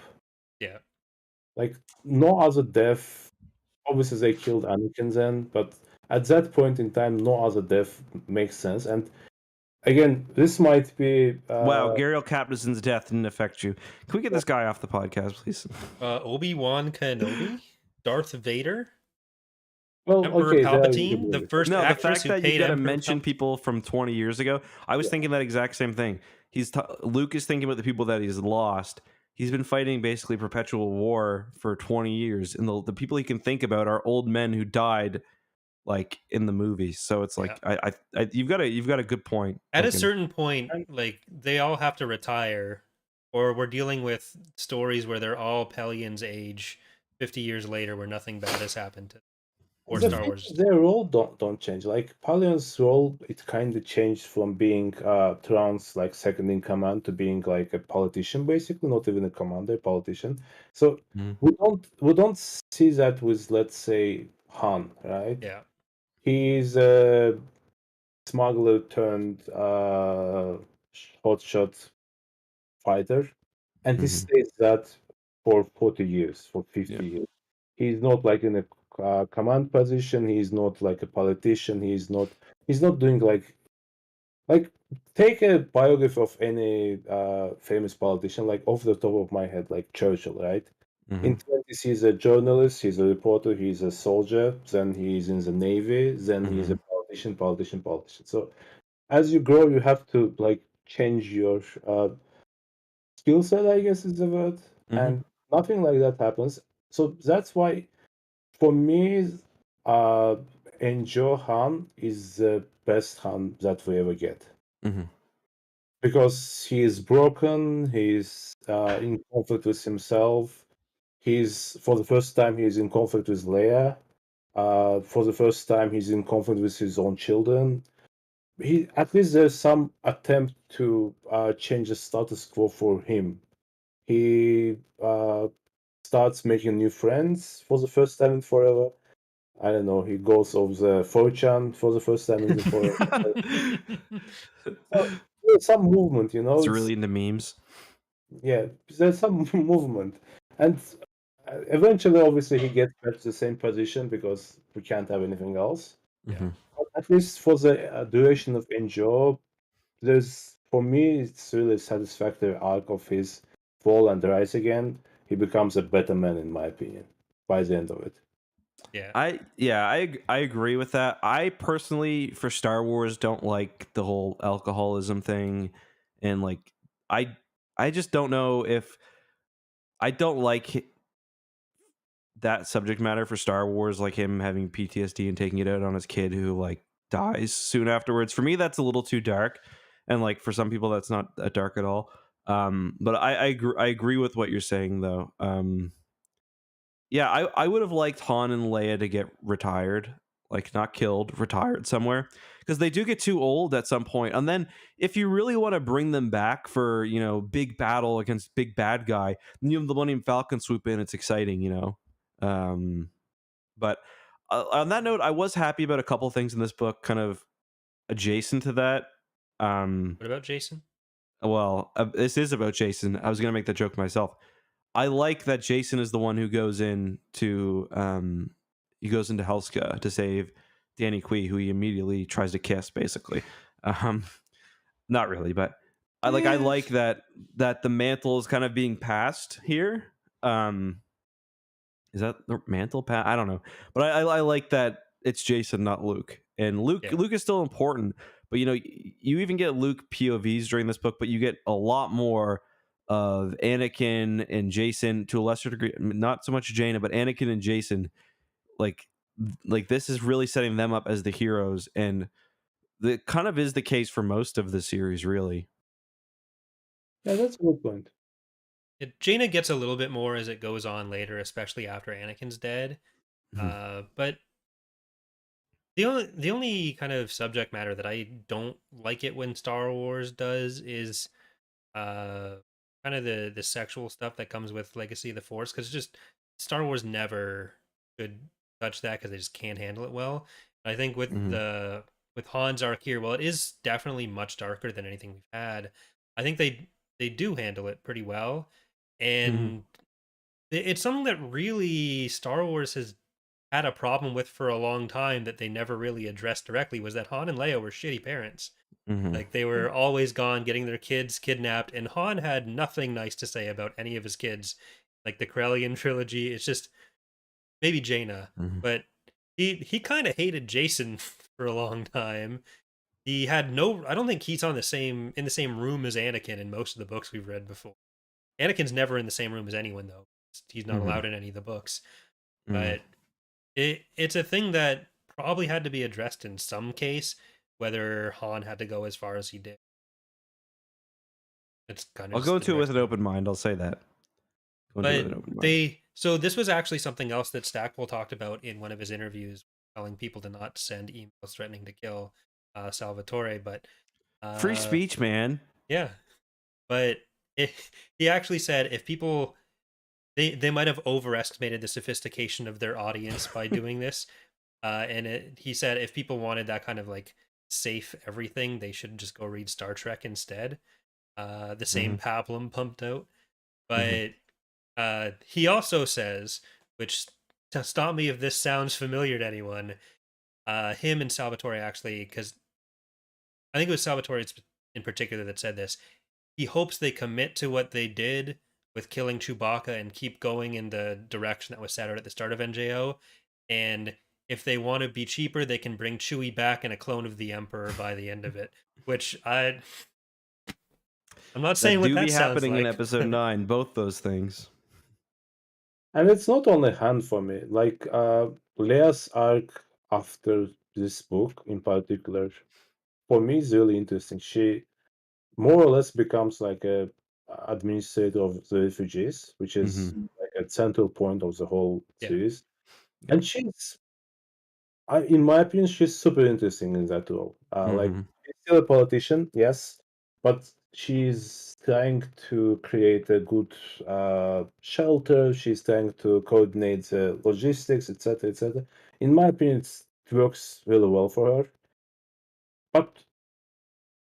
Speaker 1: Yeah.
Speaker 3: Like, no other death. Obviously, they killed Anakin then, but at that point in time, no other death makes sense. And again, this might be.
Speaker 2: Wow, Gariel Captain's death didn't affect you. Can we get this guy off the podcast, please?
Speaker 1: Obi-Wan Kenobi, Darth Vader.
Speaker 3: Well,
Speaker 1: Emperor
Speaker 3: okay,
Speaker 1: Palpatine, the first
Speaker 2: the
Speaker 1: actress
Speaker 2: fact
Speaker 1: who
Speaker 2: that
Speaker 1: paid
Speaker 2: you got to
Speaker 1: Emperor
Speaker 2: mention
Speaker 1: Palpatine.
Speaker 2: people from 20 years ago, I was thinking that exact same thing. Luke is thinking about the people that he's lost. He's been fighting basically perpetual war for 20 years, and the people he can think about are old men who died, like in the movies. So it's like you've got a good point.
Speaker 1: At a certain point, like they all have to retire, or we're dealing with stories where they're all Pelian's age 50 years later, where nothing bad has happened to them. Or Star Wars.
Speaker 3: Their role don't change. Like Palion's role, it kind of changed from being Thrawn's like second in command to being like a politician, basically, not even a commander, politician. So we don't see that with, let's say, Han, right?
Speaker 1: Yeah.
Speaker 3: He's a smuggler turned hotshot fighter, and he stays that for 40 years, for 50 years. He's not like in a command position. He's not like a politician. He's not doing like take a biography of any famous politician, like off the top of my head, like Churchill, right? In 20s, he's a journalist, he's a reporter, he's a soldier, then he's in the Navy, then he's a politician. So as you grow, you have to like change your skill set, I guess is the word. And nothing like that happens. So that's why, for me, uh, Enjo Han is the best Han that we ever get. Because he is broken, he's in conflict with himself. He's for the first time he's in conflict with Leia. For the first time he's in conflict with his own children. He at least there's some attempt to change the status quo for him. He starts making new friends for the first time in forever. I don't know. He goes over the 4chan for the first time in the forever. So, there's some movement, you know.
Speaker 2: It's really into memes.
Speaker 3: Yeah, there's some movement, and eventually, obviously, he gets back to the same position because we can't have anything else. But at least for the duration of Enjo, there's for me, it's really a satisfactory arc of his fall and rise again. He becomes a better man, in my opinion, by the end of it.
Speaker 2: I agree with that. I personally, for Star Wars, don't like the whole alcoholism thing, and like I just don't know if I don't like that subject matter for Star Wars, like him having PTSD and taking it out on his kid who like dies soon afterwards. For me, that's a little too dark, and like for some people, that's not that dark at all. But I agree with what you're saying though. Yeah, I would have liked Han and Leia to get retired, like not killed, retired somewhere, because they do get too old at some point. And then if you really want to bring them back for, you know, big battle against big bad guy, then you have the Millennium Falcon swoop in. It's exciting, you know. But on that note, I was happy about a couple things in this book, kind of adjacent to that.
Speaker 1: What about Jason?
Speaker 2: Well, this is about Jason. I was gonna make the joke myself. I like that Jason is the one who goes into Helska to save Danny Quee, who he immediately tries to kiss, basically. Not really, but I like that the mantle is kind of being passed here. Is that the mantle pass? I don't know, but I like that it's Jason, not Luke, and Luke is still important. But you know, you even get Luke POVs during this book, but you get a lot more of Anakin and Jason to a lesser degree, not so much Jaina, but Anakin and Jason. Like this is really setting them up as the heroes, and that kind of is the case for most of the series, really.
Speaker 3: Yeah, that's a good point.
Speaker 1: Jaina gets a little bit more as it goes on later, especially after Anakin's dead. But the only kind of subject matter that I don't like it when Star Wars does is kind of the sexual stuff that comes with Legacy of the Force, because just Star Wars never could touch that because they just can't handle it well. And I think with with Han's arc here, well, it is definitely much darker than anything we've had. I think they do handle it pretty well, and it's something that really Star Wars has had a problem with for a long time that they never really addressed directly, was that Han and Leia were shitty parents. Like they were always gone getting their kids kidnapped, and Han had nothing nice to say about any of his kids. Like the Corellian trilogy, it's just maybe Jaina, but he kind of hated Jason for a long time. He had no, I don't think he's in the same room as Anakin in most of the books we've read before. Anakin's never in the same room as anyone though. He's not allowed in any of the books. But it's a thing that probably had to be addressed in some case, whether Han had to go as far as he did. It's kind of
Speaker 2: I'll go into it with an open mind. I'll say that.
Speaker 1: But so this was actually something else that Stackpole talked about in one of his interviews, telling people to not send emails threatening to kill Salvatore. But
Speaker 2: free speech, man.
Speaker 1: Yeah, but he actually said if people they might have overestimated the sophistication of their audience by doing this. And he said if people wanted that kind of like safe everything, they should just go read Star Trek instead. The same pablum pumped out. But he also says, which to stop me if this sounds familiar to anyone. Him and Salvatore actually, because I think it was Salvatore in particular that said this. He hopes they commit to what they did with killing Chewbacca and keep going in the direction that was set out at the start of NJO. And if they want to be cheaper, they can bring Chewie back in a clone of the Emperor by the end of it. Which I'm not saying
Speaker 2: That
Speaker 1: what
Speaker 2: do
Speaker 1: that
Speaker 2: be
Speaker 1: sounds
Speaker 2: happening in
Speaker 1: like.
Speaker 2: episode 9, both those things.
Speaker 3: And it's not only Han for me. Like Leia's arc after this book in particular, for me, is really interesting. She more or less becomes like a administrator of the refugees, which is like a central point of the whole
Speaker 1: Yeah.
Speaker 3: series.
Speaker 2: Yeah.
Speaker 3: And in my opinion, she's super interesting in that role. Like she's still a politician, yes, but she's trying to create a good shelter. She's trying to coordinate the logistics, etc., etc. In my opinion, it works really well for her. But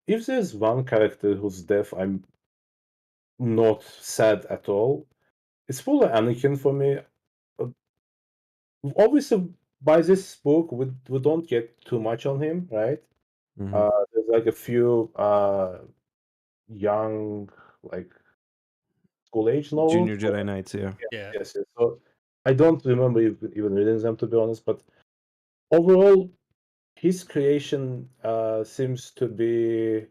Speaker 3: if there's one character whose death I'm not sad at all, it's probably Anakin for me. Uh, Obviously, by this book, we don't get too much on him, right? There's like a few young, like school age novels.
Speaker 2: Junior Jedi Knights, yeah.
Speaker 1: Yeah.
Speaker 3: Yes, yes. So I don't remember even reading them, to be honest. But overall, his creation seems to be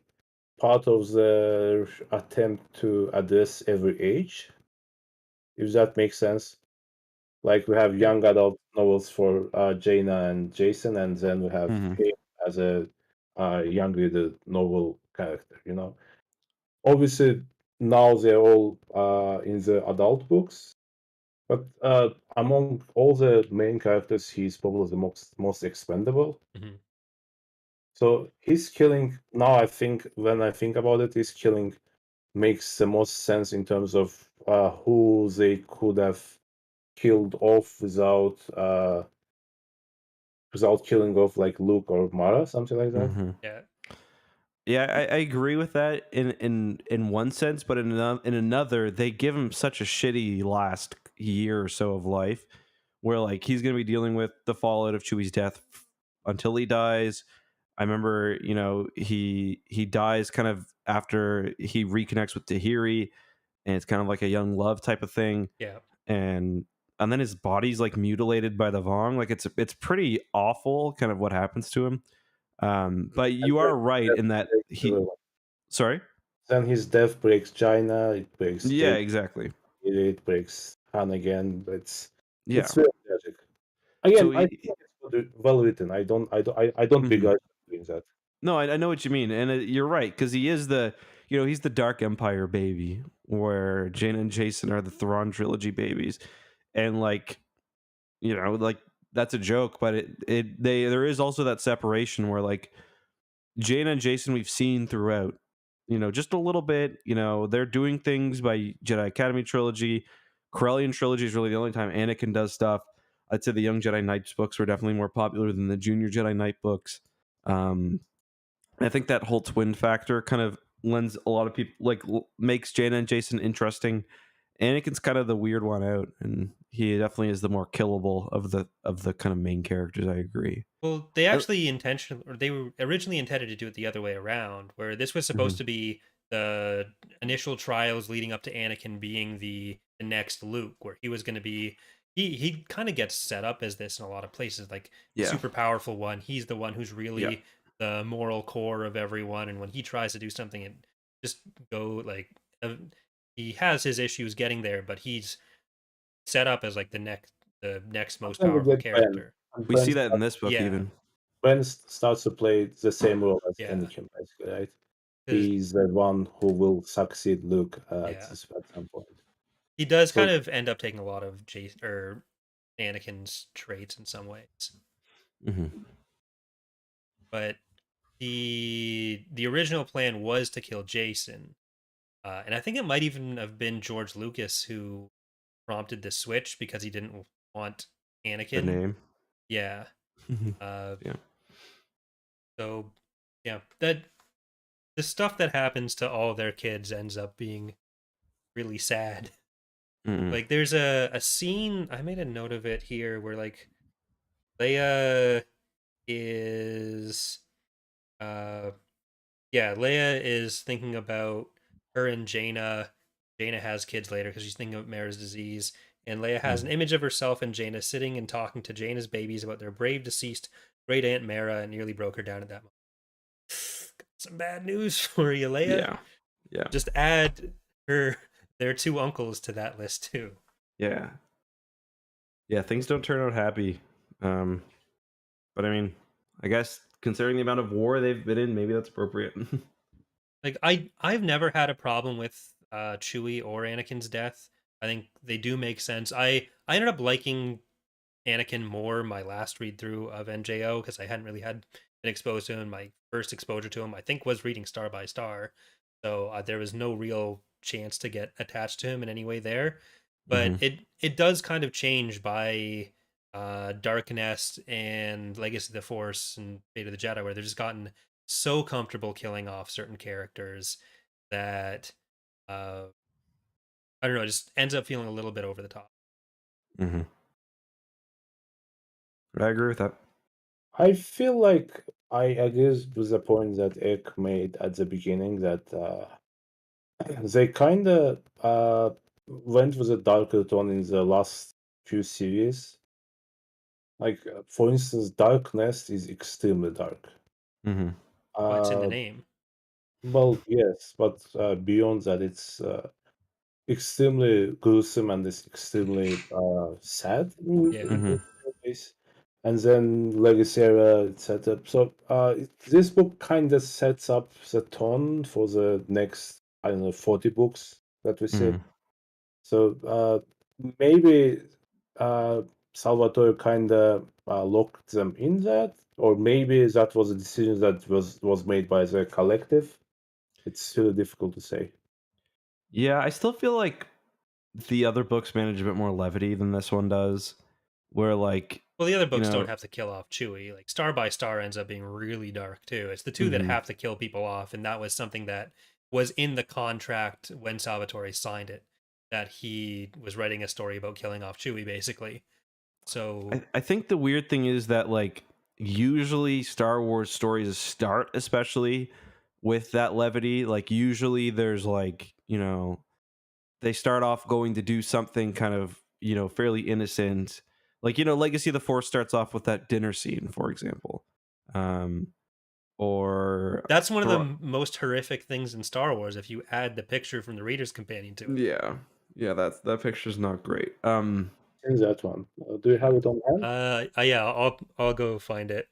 Speaker 3: part of the attempt to address every age, if that makes sense. Like we have
Speaker 1: Yeah.
Speaker 3: young adult novels for Jaina and Jason, and then we have
Speaker 2: Mhm.
Speaker 3: him as a young reader novel character. Obviously now they're all in the adult books, but among all the main characters, he's probably the most expendable.
Speaker 1: Mhm.
Speaker 3: So his killing now, I think, when I think about it, his killing makes the most sense in terms of who they could have killed off without killing off like Luke or Mara, something like that.
Speaker 1: Yeah.
Speaker 2: Yeah, I agree with that in one sense, but in another, they give him such a shitty last year or so of life, where like he's gonna be dealing with the fallout of Chewie's death until he dies. I remember, he dies kind of after he reconnects with Tahiri, and it's kind of like a young love type of thing,
Speaker 1: Yeah.
Speaker 2: and then his body's like mutilated by the Vong. Like it's pretty awful, kind of what happens to him. But
Speaker 3: And
Speaker 2: you are right in that he. Sorry.
Speaker 3: then his death breaks China, it breaks
Speaker 2: Yeah,
Speaker 3: Jake,
Speaker 2: exactly.
Speaker 3: it breaks Han again.
Speaker 2: Yeah.
Speaker 3: It's very tragic.
Speaker 2: So
Speaker 3: Again, I think it's well written. I don't begrudge doing that.
Speaker 2: no, I know what you mean, and you're right because he is he's the Dark Empire baby, where Jane and Jason are the Thrawn trilogy babies, and like that's a joke, but there is also that separation where like Jane and Jason we've seen throughout, just a little bit. They're doing things by Jedi Academy trilogy. Corellian trilogy is really the only time Anakin does stuff. I'd say the Young Jedi Knights books were definitely more popular than the Junior Jedi Knight books. I think that whole twin factor kind of lends a lot of people makes Jaina and Jason interesting. Anakin's kind of the weird one out, and he definitely is the more killable of the kind of main characters. I agree.
Speaker 1: Well, they actually they were originally intended to do it the other way around, where this was supposed to be the initial trials leading up to Anakin being the next Luke, where he was going to be. He kind of gets set up as this in a lot of places, like the
Speaker 2: Yeah.
Speaker 1: super powerful one. He's the one who's really
Speaker 2: Yeah.
Speaker 1: the moral core of everyone, and when he tries to do something, it just go like he has his issues getting there, but he's set up as like the next most
Speaker 3: Then we
Speaker 1: powerful
Speaker 3: get Ben.
Speaker 1: character.
Speaker 3: And
Speaker 2: We see that in this book
Speaker 1: Yeah.
Speaker 2: even.
Speaker 3: Ben starts to play the same role as
Speaker 1: Yeah.
Speaker 3: Anakin, basically, right?
Speaker 1: 'Cause-
Speaker 3: He's the one who will succeed Luke
Speaker 1: Yeah.
Speaker 3: at some point.
Speaker 1: He does
Speaker 3: So-
Speaker 1: kind of end up taking a lot of Anakin's traits in some ways, but the original plan was to kill Jason, and I think it might even have been George Lucas who prompted the switch because he didn't want Anakin.
Speaker 2: The name.
Speaker 1: Yeah.
Speaker 2: Yeah.
Speaker 1: So, yeah, that the stuff that happens to all their kids ends up being really sad.
Speaker 2: Mm-mm.
Speaker 1: Like there's a scene, I made a note of it here, where like Leia is uh yeah, Leia is thinking about her and Jaina. Jaina has kids later because she's thinking of Mara's disease. And Leia has an image of herself and Jaina sitting and talking to Jaina's babies about their brave deceased great aunt Mara, and nearly broke her down at that moment. Some bad news for you, Leia.
Speaker 2: Yeah. Yeah.
Speaker 1: Just add her their two uncles to that list too.
Speaker 2: Yeah. Yeah. Things don't turn out happy. But I mean, I guess considering the amount of war they've been in, maybe that's appropriate.
Speaker 1: Like I've never had a problem with Chewie or Anakin's death. I think they do make sense. I ended up liking Anakin more my last read through of NJO because I hadn't really had been exposed to him. My first exposure to him, I think, was reading Star by Star, so there was no real chance to get attached to him in any way there. But
Speaker 2: Mhm.
Speaker 1: it does kind of change by Dark Nest and Legacy of the Force and Fate of the Jedi, where they've just gotten so comfortable killing off certain characters that uh, I don't know, it just ends up feeling a little bit over the top.
Speaker 2: Mhm. I agree with that.
Speaker 3: I feel like I agree with the point that Ek made at the beginning that they kind of went with a darker tone in the last few series. Like, for instance, Darkness is extremely dark.
Speaker 2: Mhm.
Speaker 1: Well, it's in the
Speaker 3: Uh,
Speaker 1: name.
Speaker 3: well, yes, but beyond that, it's extremely gruesome and it's extremely sad
Speaker 1: Yeah.
Speaker 3: in
Speaker 2: Mhm.
Speaker 3: many ways. And then Legacy Era, etc. So this book kind of sets up the tone for the next, I don't know, 40 books that we see.
Speaker 2: Mhm.
Speaker 3: So maybe uh, Salvatore kind of locked them in that, or maybe that was a decision that was made by the collective. It's still difficult to say.
Speaker 2: Yeah, I still feel like the other books manage a bit more levity than this one does. Where like,
Speaker 1: Well, the other
Speaker 2: you
Speaker 1: books don't
Speaker 2: know,
Speaker 1: have to kill off Chewie. Like Star by Star ends up being really dark too. It's the two that
Speaker 2: mhm.
Speaker 1: have to kill people off, and that was something that was in the contract when Salvatore signed it, that he was writing a story about killing off Chewie, basically. So
Speaker 2: I think the weird thing is that like usually Star Wars stories start especially with that levity. Like usually there's like, they start off going to do something kind of, fairly innocent. Like, Legacy of the Force starts off with that dinner scene, for example. Um or
Speaker 1: that's one of the
Speaker 2: Thro-
Speaker 1: most horrific things in Star Wars if you add the picture from the Reader's Companion to it.
Speaker 2: yeah. Yeah, that picture's not great.
Speaker 3: In that one, do you have it on hand?
Speaker 1: Yeah, I'll go find it.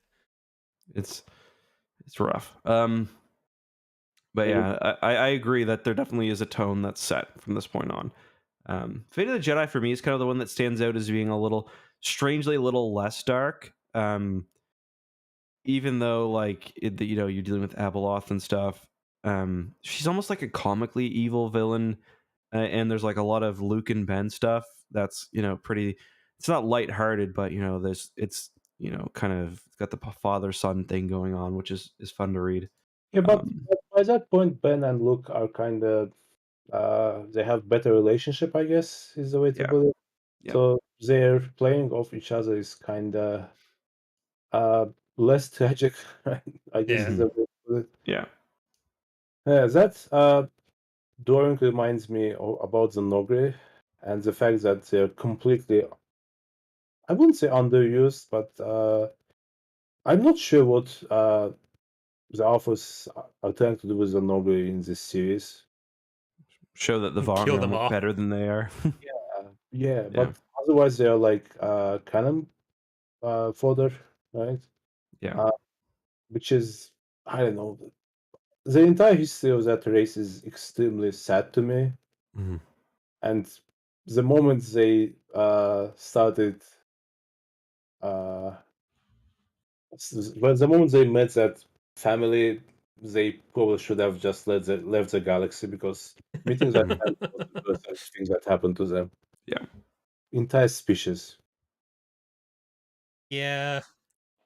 Speaker 2: It's it's rough. But
Speaker 3: Maybe.
Speaker 2: yeah, I agree that there definitely is a tone that's set from this point on. Fate of the Jedi for me is kind of the one that stands out as being strangely a little less dark. Even though like you're dealing with Abeloth and stuff. She's almost like a comically evil villain, and there's like a lot of Luke and Ben stuff that's pretty. It's not lighthearted, but there's it's kind of got the father son thing going on, which is fun to read.
Speaker 3: Yeah,
Speaker 2: Um,
Speaker 3: but by that point, Ben and Luke are kind of they have better relationship, I guess, is the way to
Speaker 2: yeah,
Speaker 3: put it.
Speaker 2: yeah,
Speaker 3: So their playing off each other is kind of uh, less tragic, I guess is
Speaker 1: Yeah.
Speaker 3: the way to put it.
Speaker 2: yeah.
Speaker 3: Yeah, that drawing reminds me about the Noghri and the fact that they're completely, I wouldn't say underused, but I'm not sure what the authors are trying to do with the Noghri in this series.
Speaker 2: Show that the
Speaker 1: Kill
Speaker 2: Vong are
Speaker 1: them off.
Speaker 2: better than they are.
Speaker 3: Yeah,
Speaker 2: Yeah,
Speaker 3: but otherwise they are like cannon fodder, right?
Speaker 2: yeah.
Speaker 3: Uh, which is, I don't know, the entire history of that race is extremely sad to me.
Speaker 2: Mhm.
Speaker 3: And the moment they started, uh, well, the moment they met that family, they probably should have just left the galaxy because meeting that
Speaker 2: Mhm.
Speaker 3: family was the worst thing that happened to them.
Speaker 2: Yeah.
Speaker 3: Entire species.
Speaker 1: Yeah.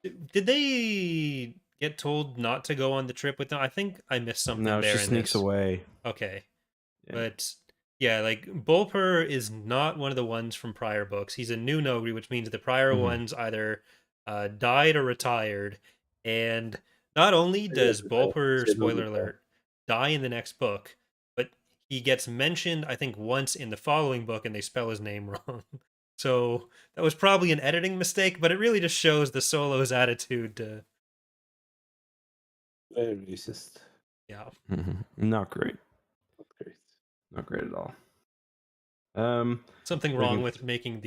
Speaker 1: Did they get told not to go on the trip with them? I think I missed something
Speaker 2: No, she
Speaker 1: there in
Speaker 2: sneaks
Speaker 1: this.
Speaker 2: away.
Speaker 1: Okay.
Speaker 2: Yeah.
Speaker 1: But Yeah, like Bulper is not one of the ones from prior books. He's a new Noghri, which means the prior ones either died or retired. And not only does Bulper, spoiler alert, die in the next book, but he gets mentioned, I think, once in the following book, and they spell his name wrong. So that was probably an editing mistake, but it really just shows the Solo's attitude to.
Speaker 3: Very racist.
Speaker 1: Yeah.
Speaker 2: Not great.
Speaker 3: Not great.
Speaker 2: Not great at all.
Speaker 1: Something wrong with making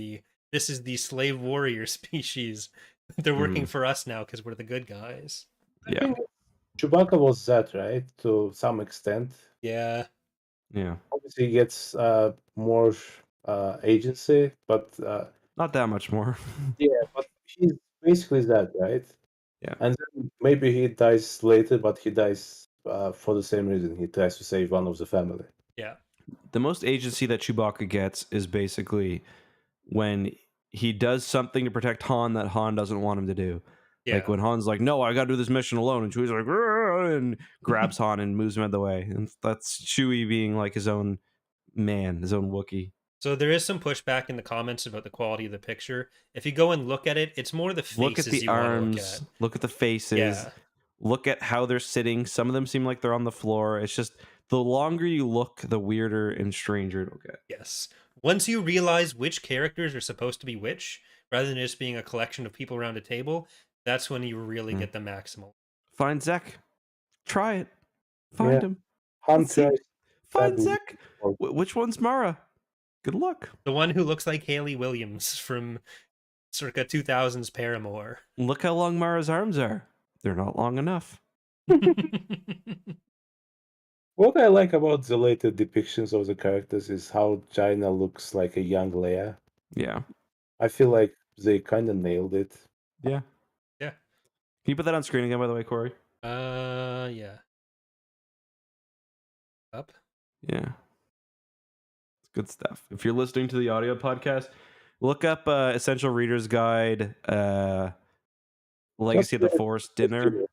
Speaker 1: this is the slave warrior species. They're working for us now because we're the good guys.
Speaker 3: I think Chewbacca was that, right? To some extent.
Speaker 1: Yeah.
Speaker 2: Yeah.
Speaker 3: Obviously, he gets more agency, but
Speaker 2: not that much more.
Speaker 3: yeah, but he's basically that, right?
Speaker 2: Yeah.
Speaker 3: And then maybe he dies later, but he dies for the same reason. He tries to save one of the family.
Speaker 1: Yeah.
Speaker 2: The most agency that Chewbacca gets is basically when he does something to protect Han that Han doesn't want him to do.
Speaker 1: Yeah.
Speaker 2: Like when Han's like, "No, I got to do this mission alone," and Chewie's like, "Rrr," and grabs Han and moves him out of the way. And that's Chewie being like his own man, his own Wookiee.
Speaker 1: So there is some pushback in the comments about the quality of the picture. If you go and look at it, it's more the faces
Speaker 2: look at the
Speaker 1: you
Speaker 2: arms,
Speaker 1: want to look at.
Speaker 2: Look at the faces.
Speaker 1: Yeah.
Speaker 2: Look at how they're sitting. Some of them seem like they're on the floor. It's just the longer you look, the weirder and stranger it'll get.
Speaker 1: Yes. Once you realize which characters are supposed to be which, rather than just being a collection of people around a table, that's when you really get the maximal.
Speaker 2: Find Zek. Try it. Find him.
Speaker 3: Han tries.
Speaker 2: Find Zek. Which one's Mara? Good luck.
Speaker 1: The one who looks like Haley Williams from circa 2000's Paramore.
Speaker 2: Look how long Mara's arms are. They're not long enough.
Speaker 3: What I like about the later depictions of the characters is how Jaina looks like a young Leia.
Speaker 2: Yeah.
Speaker 3: I feel like they kind of nailed it.
Speaker 2: Yeah.
Speaker 1: Yeah.
Speaker 2: Can you put that on screen again, by the way, Corey?
Speaker 1: Yeah. Up.
Speaker 2: Yeah. It's good stuff. If you're listening to the audio podcast, look up Essential Reader's Guide, Legacy of the Force Dinner.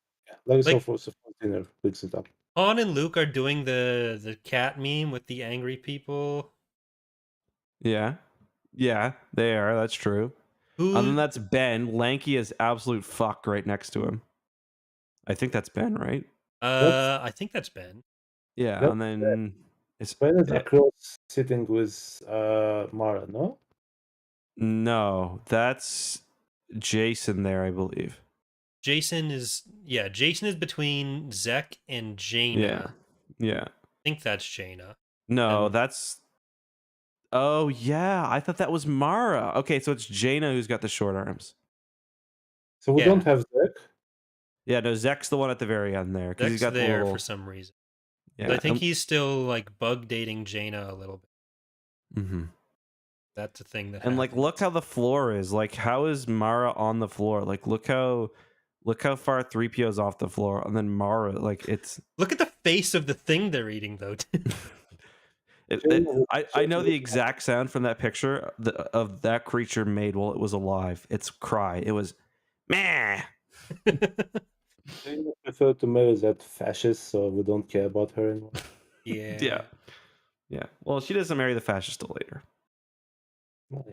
Speaker 3: Legacy of the Force Dinner. Looks it up.
Speaker 1: Han and Luke are doing the cat meme with the angry people.
Speaker 2: Yeah. Yeah, they are. That's true. And then that's Ben. Lanky is absolute fuck right next to him. I think that's Ben, right?
Speaker 1: I think that's Ben.
Speaker 2: Yeah, and then
Speaker 3: it's Ben is across sitting with Mara, no?
Speaker 2: No, that's Jason there, I believe.
Speaker 1: Jason is between Zek and Jaina.
Speaker 2: Yeah.
Speaker 1: I think that's Jaina.
Speaker 2: No, that's. Oh yeah, I thought that was Mara. Okay, so it's Jaina who's got the short arms.
Speaker 3: So we don't have Zek.
Speaker 2: Yeah, no, Zek's the one at the very end there because he's got
Speaker 1: there
Speaker 2: the little...
Speaker 1: for some reason.
Speaker 2: Yeah,
Speaker 1: but I think he's still like bug dating Jaina a little bit.
Speaker 2: Mm-hmm.
Speaker 1: That's a thing that.
Speaker 2: And like, look how the floor is. Like, how is Mara on the floor? Like, look how far 3PO's off the floor, and then Mara, like, it's.
Speaker 1: Look at the face of the thing they're eating, though.
Speaker 2: I know the exact sound from that picture of that creature made while it was alive. It's cry. It was, meh.
Speaker 3: I prefer to marry that fascist, so we don't care about her anymore.
Speaker 1: Yeah.
Speaker 2: Well, she doesn't marry the fascist till later.
Speaker 3: Oh,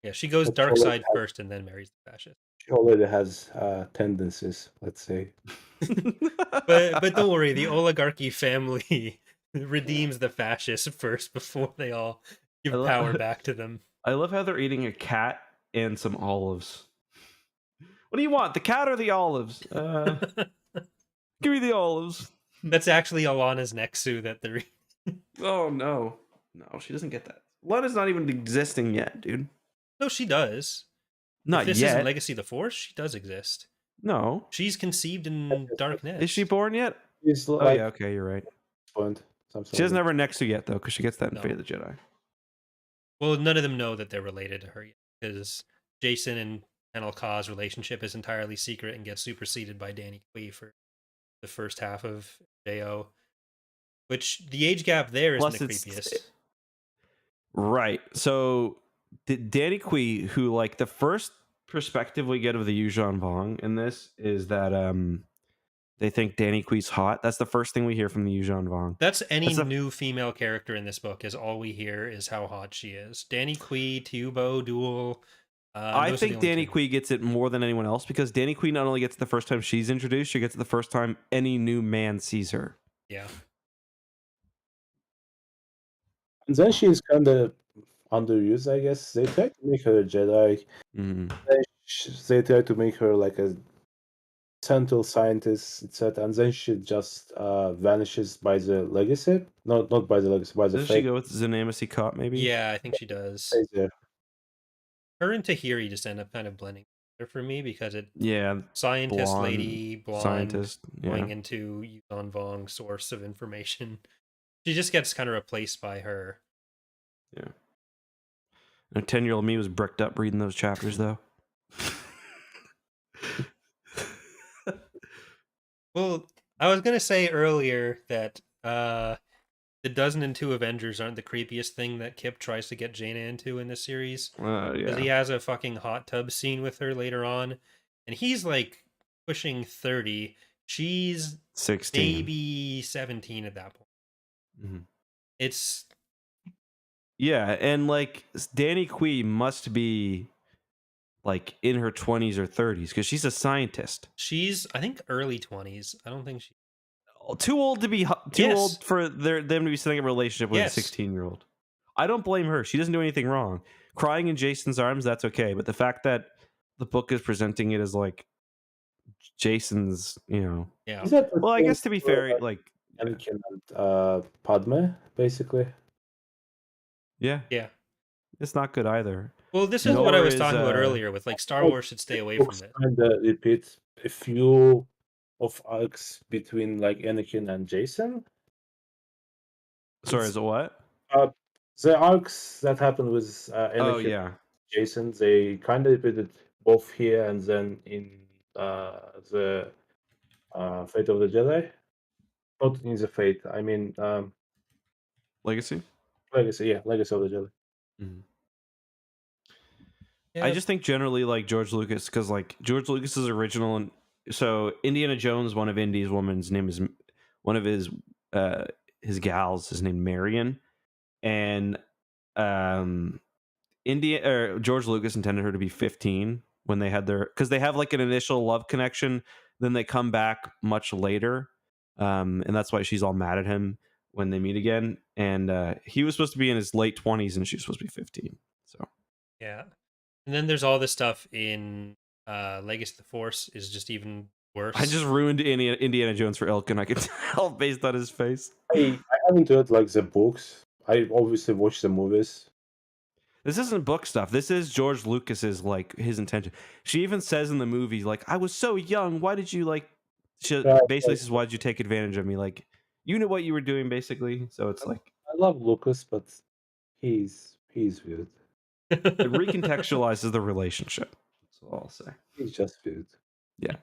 Speaker 1: yeah, she goes dark side first and then marries the fascist.
Speaker 3: She already has tendencies, let's say.
Speaker 1: but don't worry, the oligarchy family redeems the fascists first before they all give power back to them.
Speaker 2: I love how they're eating a cat and some olives. What do you want, the cat or the olives? Give me the olives.
Speaker 1: That's actually Alana's Nexu that they're eating.
Speaker 2: Oh, no, she doesn't get that. Alana's not even existing yet, dude.
Speaker 1: No, she does.
Speaker 2: Not
Speaker 1: if this
Speaker 2: yet.
Speaker 1: isn't Legacy of the Force, she does exist.
Speaker 2: No.
Speaker 1: She's conceived in Darkness.
Speaker 2: Is she born yet?
Speaker 3: Oh,
Speaker 2: yeah, okay, you're right. She doesn't have her Nexu yet, though, because she gets that in Fate of the Jedi.
Speaker 1: Well, none of them know that they're related to her yet, because Jason and Penel Ka's relationship is entirely secret and gets superseded by Danny Kui for the first half of JO, which the age gap there isn't the creepiest.
Speaker 2: Right. So Danny Kui, who, like, the first perspective we get of the Yuuzhan Vong in this is that They think Danny Quee's hot. That's the first thing we hear from the Yuuzhan Vong.
Speaker 1: That's any
Speaker 2: That's a-
Speaker 1: new female character in this book. Is all we hear is how hot she is. Danny Quee, Tubo, Duel.
Speaker 2: I
Speaker 1: Those are the
Speaker 2: think
Speaker 1: only
Speaker 2: Danny
Speaker 1: two.
Speaker 2: Quee gets it more than anyone else because Danny Quee not only gets it the first time she's introduced, she gets it the first time any new man sees her.
Speaker 1: Yeah.
Speaker 3: And then she's kind of underused, I guess. They try to make her a Jedi.
Speaker 2: Mm.
Speaker 3: They try to make her like a central scientist, etc. And then she just vanishes by the legacy. Not by the legacy, by the
Speaker 2: Doesn't she
Speaker 3: fate.
Speaker 2: go with Zanamacy Cop, maybe?
Speaker 1: Yeah, I think she does.
Speaker 3: Stays there.
Speaker 1: Her and Tahiri just end up kind of blending together for me because it
Speaker 2: Yeah.
Speaker 1: scientist
Speaker 2: Blonde
Speaker 1: lady, blonde,
Speaker 2: scientist.
Speaker 1: going
Speaker 2: Yeah.
Speaker 1: into Yuuzhan Vong's source of information. She just gets kind of replaced by her.
Speaker 2: Yeah. And a 10-year-old me was bricked up reading those chapters, though.
Speaker 1: Well, I was gonna say earlier that the dozen and two Avengers aren't the creepiest thing that Kip tries to get Jaina into in this series. Because he
Speaker 2: Yeah.
Speaker 1: has a fucking hot tub scene with her later on, and he's like pushing 30. She's
Speaker 2: 16.
Speaker 1: maybe 17 at that point.
Speaker 2: Mhm.
Speaker 1: It's
Speaker 2: Yeah, and like Danny Quee must be like in her 20s or 30s because she's a scientist.
Speaker 1: she's I think early 20s. I don't think she.
Speaker 2: Too old to be too
Speaker 1: Yes.
Speaker 2: old for them to be setting up a relationship with
Speaker 1: Yes.
Speaker 2: a 16-year-old. I don't blame her. She doesn't do anything wrong. Crying in Jason's arms, that's okay. But the fact that the book is presenting it as like Jason's,
Speaker 1: Yeah.
Speaker 3: Is that the
Speaker 2: well, I
Speaker 3: thing
Speaker 2: guess to be
Speaker 3: where,
Speaker 2: fair, like
Speaker 3: Anakin and Padme, basically?
Speaker 2: yeah,
Speaker 1: Yeah.
Speaker 2: it's not good either.
Speaker 1: Well, this is
Speaker 2: Nor
Speaker 1: what I was
Speaker 2: is,
Speaker 1: talking about earlier with like Star Wars should stay away from
Speaker 3: Books
Speaker 1: it.
Speaker 3: kind of repeat a few of arcs between like Anakin and Jason.
Speaker 2: Sorry, is it what?
Speaker 3: The arcs that happened with Anakin
Speaker 2: Oh yeah,
Speaker 3: and Jason, they kind of repeated both here and then in the Fate of the Jedi. Not in the Fate, I mean
Speaker 2: Legacy.
Speaker 3: Legacy. Yeah, Legacy of the Jedi.
Speaker 2: Mhm.
Speaker 1: Yeah.
Speaker 2: I just think generally like George Lucas, because like George Lucas's original, and so Indiana Jones, one of Indy's woman's name is one of his gals is named Marion, and George Lucas intended her to be 15 when they had their, because they have like an initial love connection, then they come back much later, and that's why she's all mad at him when they meet again, and he was supposed to be in his late 20s and she was supposed to be 15. So
Speaker 1: Yeah. And then there's all this stuff in Legacy of the Force is just even worse.
Speaker 2: I just ruined Indiana Jones for Ilkin. I could tell based on his face.
Speaker 3: I haven't read like the books. I obviously watched the movies.
Speaker 2: This isn't book stuff. This is George Lucas's like his intention. She even says in the movie, like, "I was so young. Why did you like?" She
Speaker 3: Right,
Speaker 2: basically
Speaker 3: right.
Speaker 2: says, "Why did you take advantage of me?" Like, you knew what you were doing, basically. So it's like
Speaker 3: I love Lucas, but he's weird.
Speaker 2: it recontextualizes the relationship. That's all I'll say.
Speaker 3: He's just weird.
Speaker 2: Yeah.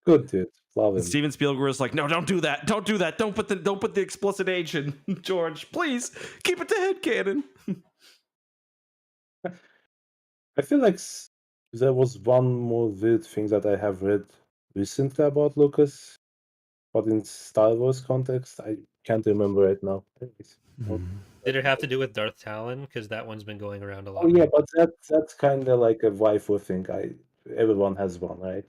Speaker 3: Good dude. Love
Speaker 2: And
Speaker 3: him.
Speaker 2: Steven Spielberg was like, "No, don't do that. Don't do that. Don't put the explicit age in, George. Please keep it to headcanon."
Speaker 3: I feel like there was one more weird thing that I have read recently about Lucas, but in Star Wars context, I can't remember right now.
Speaker 1: Did it have to do with Darth Talon? Because that one's been going around a lot.
Speaker 3: Oh yeah, but that's kind of like a waifu thing. Everyone has one, right?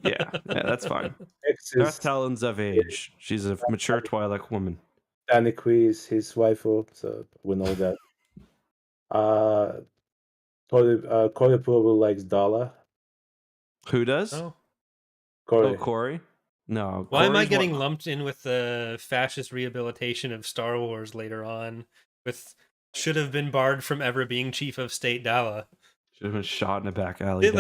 Speaker 2: Yeah, that's fine.
Speaker 3: X
Speaker 2: Darth
Speaker 3: is
Speaker 2: Talon's of age. She's a mature Twi'lek woman.
Speaker 3: Danny Quee is his waifu, so we know that. Corey probably likes Dala.
Speaker 2: Who does?
Speaker 1: Oh.
Speaker 3: Corey.
Speaker 2: Oh, Corey? No.
Speaker 1: Why am I
Speaker 2: Corey's
Speaker 1: getting
Speaker 2: one-
Speaker 1: lumped in with the fascist rehabilitation of Star Wars later on? With should have been barred from ever being chief of state Dala.
Speaker 2: Should have been shot in a back alley.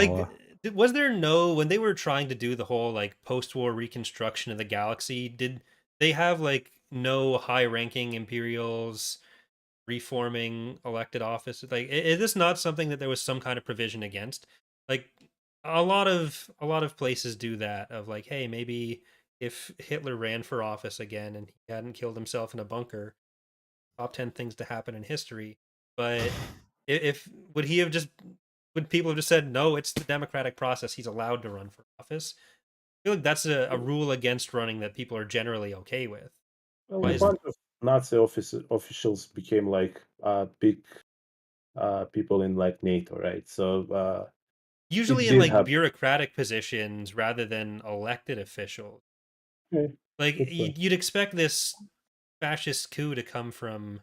Speaker 1: Was there no, when they were trying to do the whole like post-war reconstruction of the galaxy, did they have like no high-ranking Imperials reforming elected office? Like, is this not something that there was some kind of provision against? Like, a lot of places do that, of like, hey, maybe if Hitler ran for office again and he hadn't killed himself in a bunker, top 10 things to happen in history. But if would people have just said, no, it's the democratic process, he's allowed to run for office? I feel like that's a rule against running that people are generally okay with.
Speaker 3: Well,
Speaker 1: Why
Speaker 3: a
Speaker 1: is
Speaker 3: bunch of Nazi officials became like big people in like NATO, right? So it
Speaker 1: usually in
Speaker 3: did
Speaker 1: like
Speaker 3: happen.
Speaker 1: bureaucratic positions rather than elected officials?
Speaker 3: Okay,
Speaker 1: Like
Speaker 3: good point.
Speaker 1: you'd expect this fascist coup to come from,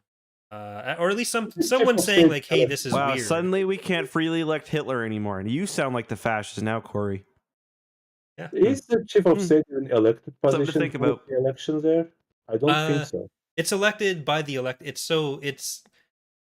Speaker 1: or at least
Speaker 3: The chief
Speaker 1: someone
Speaker 3: of
Speaker 1: saying
Speaker 3: state
Speaker 1: like, "Hey, this
Speaker 3: elected
Speaker 1: is
Speaker 3: him.
Speaker 2: Wow,
Speaker 1: weird."
Speaker 2: suddenly we can't freely elect Hitler anymore. And you sound like the fascist now, Corey.
Speaker 1: Yeah.
Speaker 3: Is the chief of
Speaker 1: Hmm.
Speaker 3: state an elected
Speaker 2: Something to
Speaker 3: position
Speaker 2: think
Speaker 3: for
Speaker 2: about.
Speaker 3: the election there? I don't think
Speaker 1: Uh,
Speaker 3: so.
Speaker 1: it's elected by the it's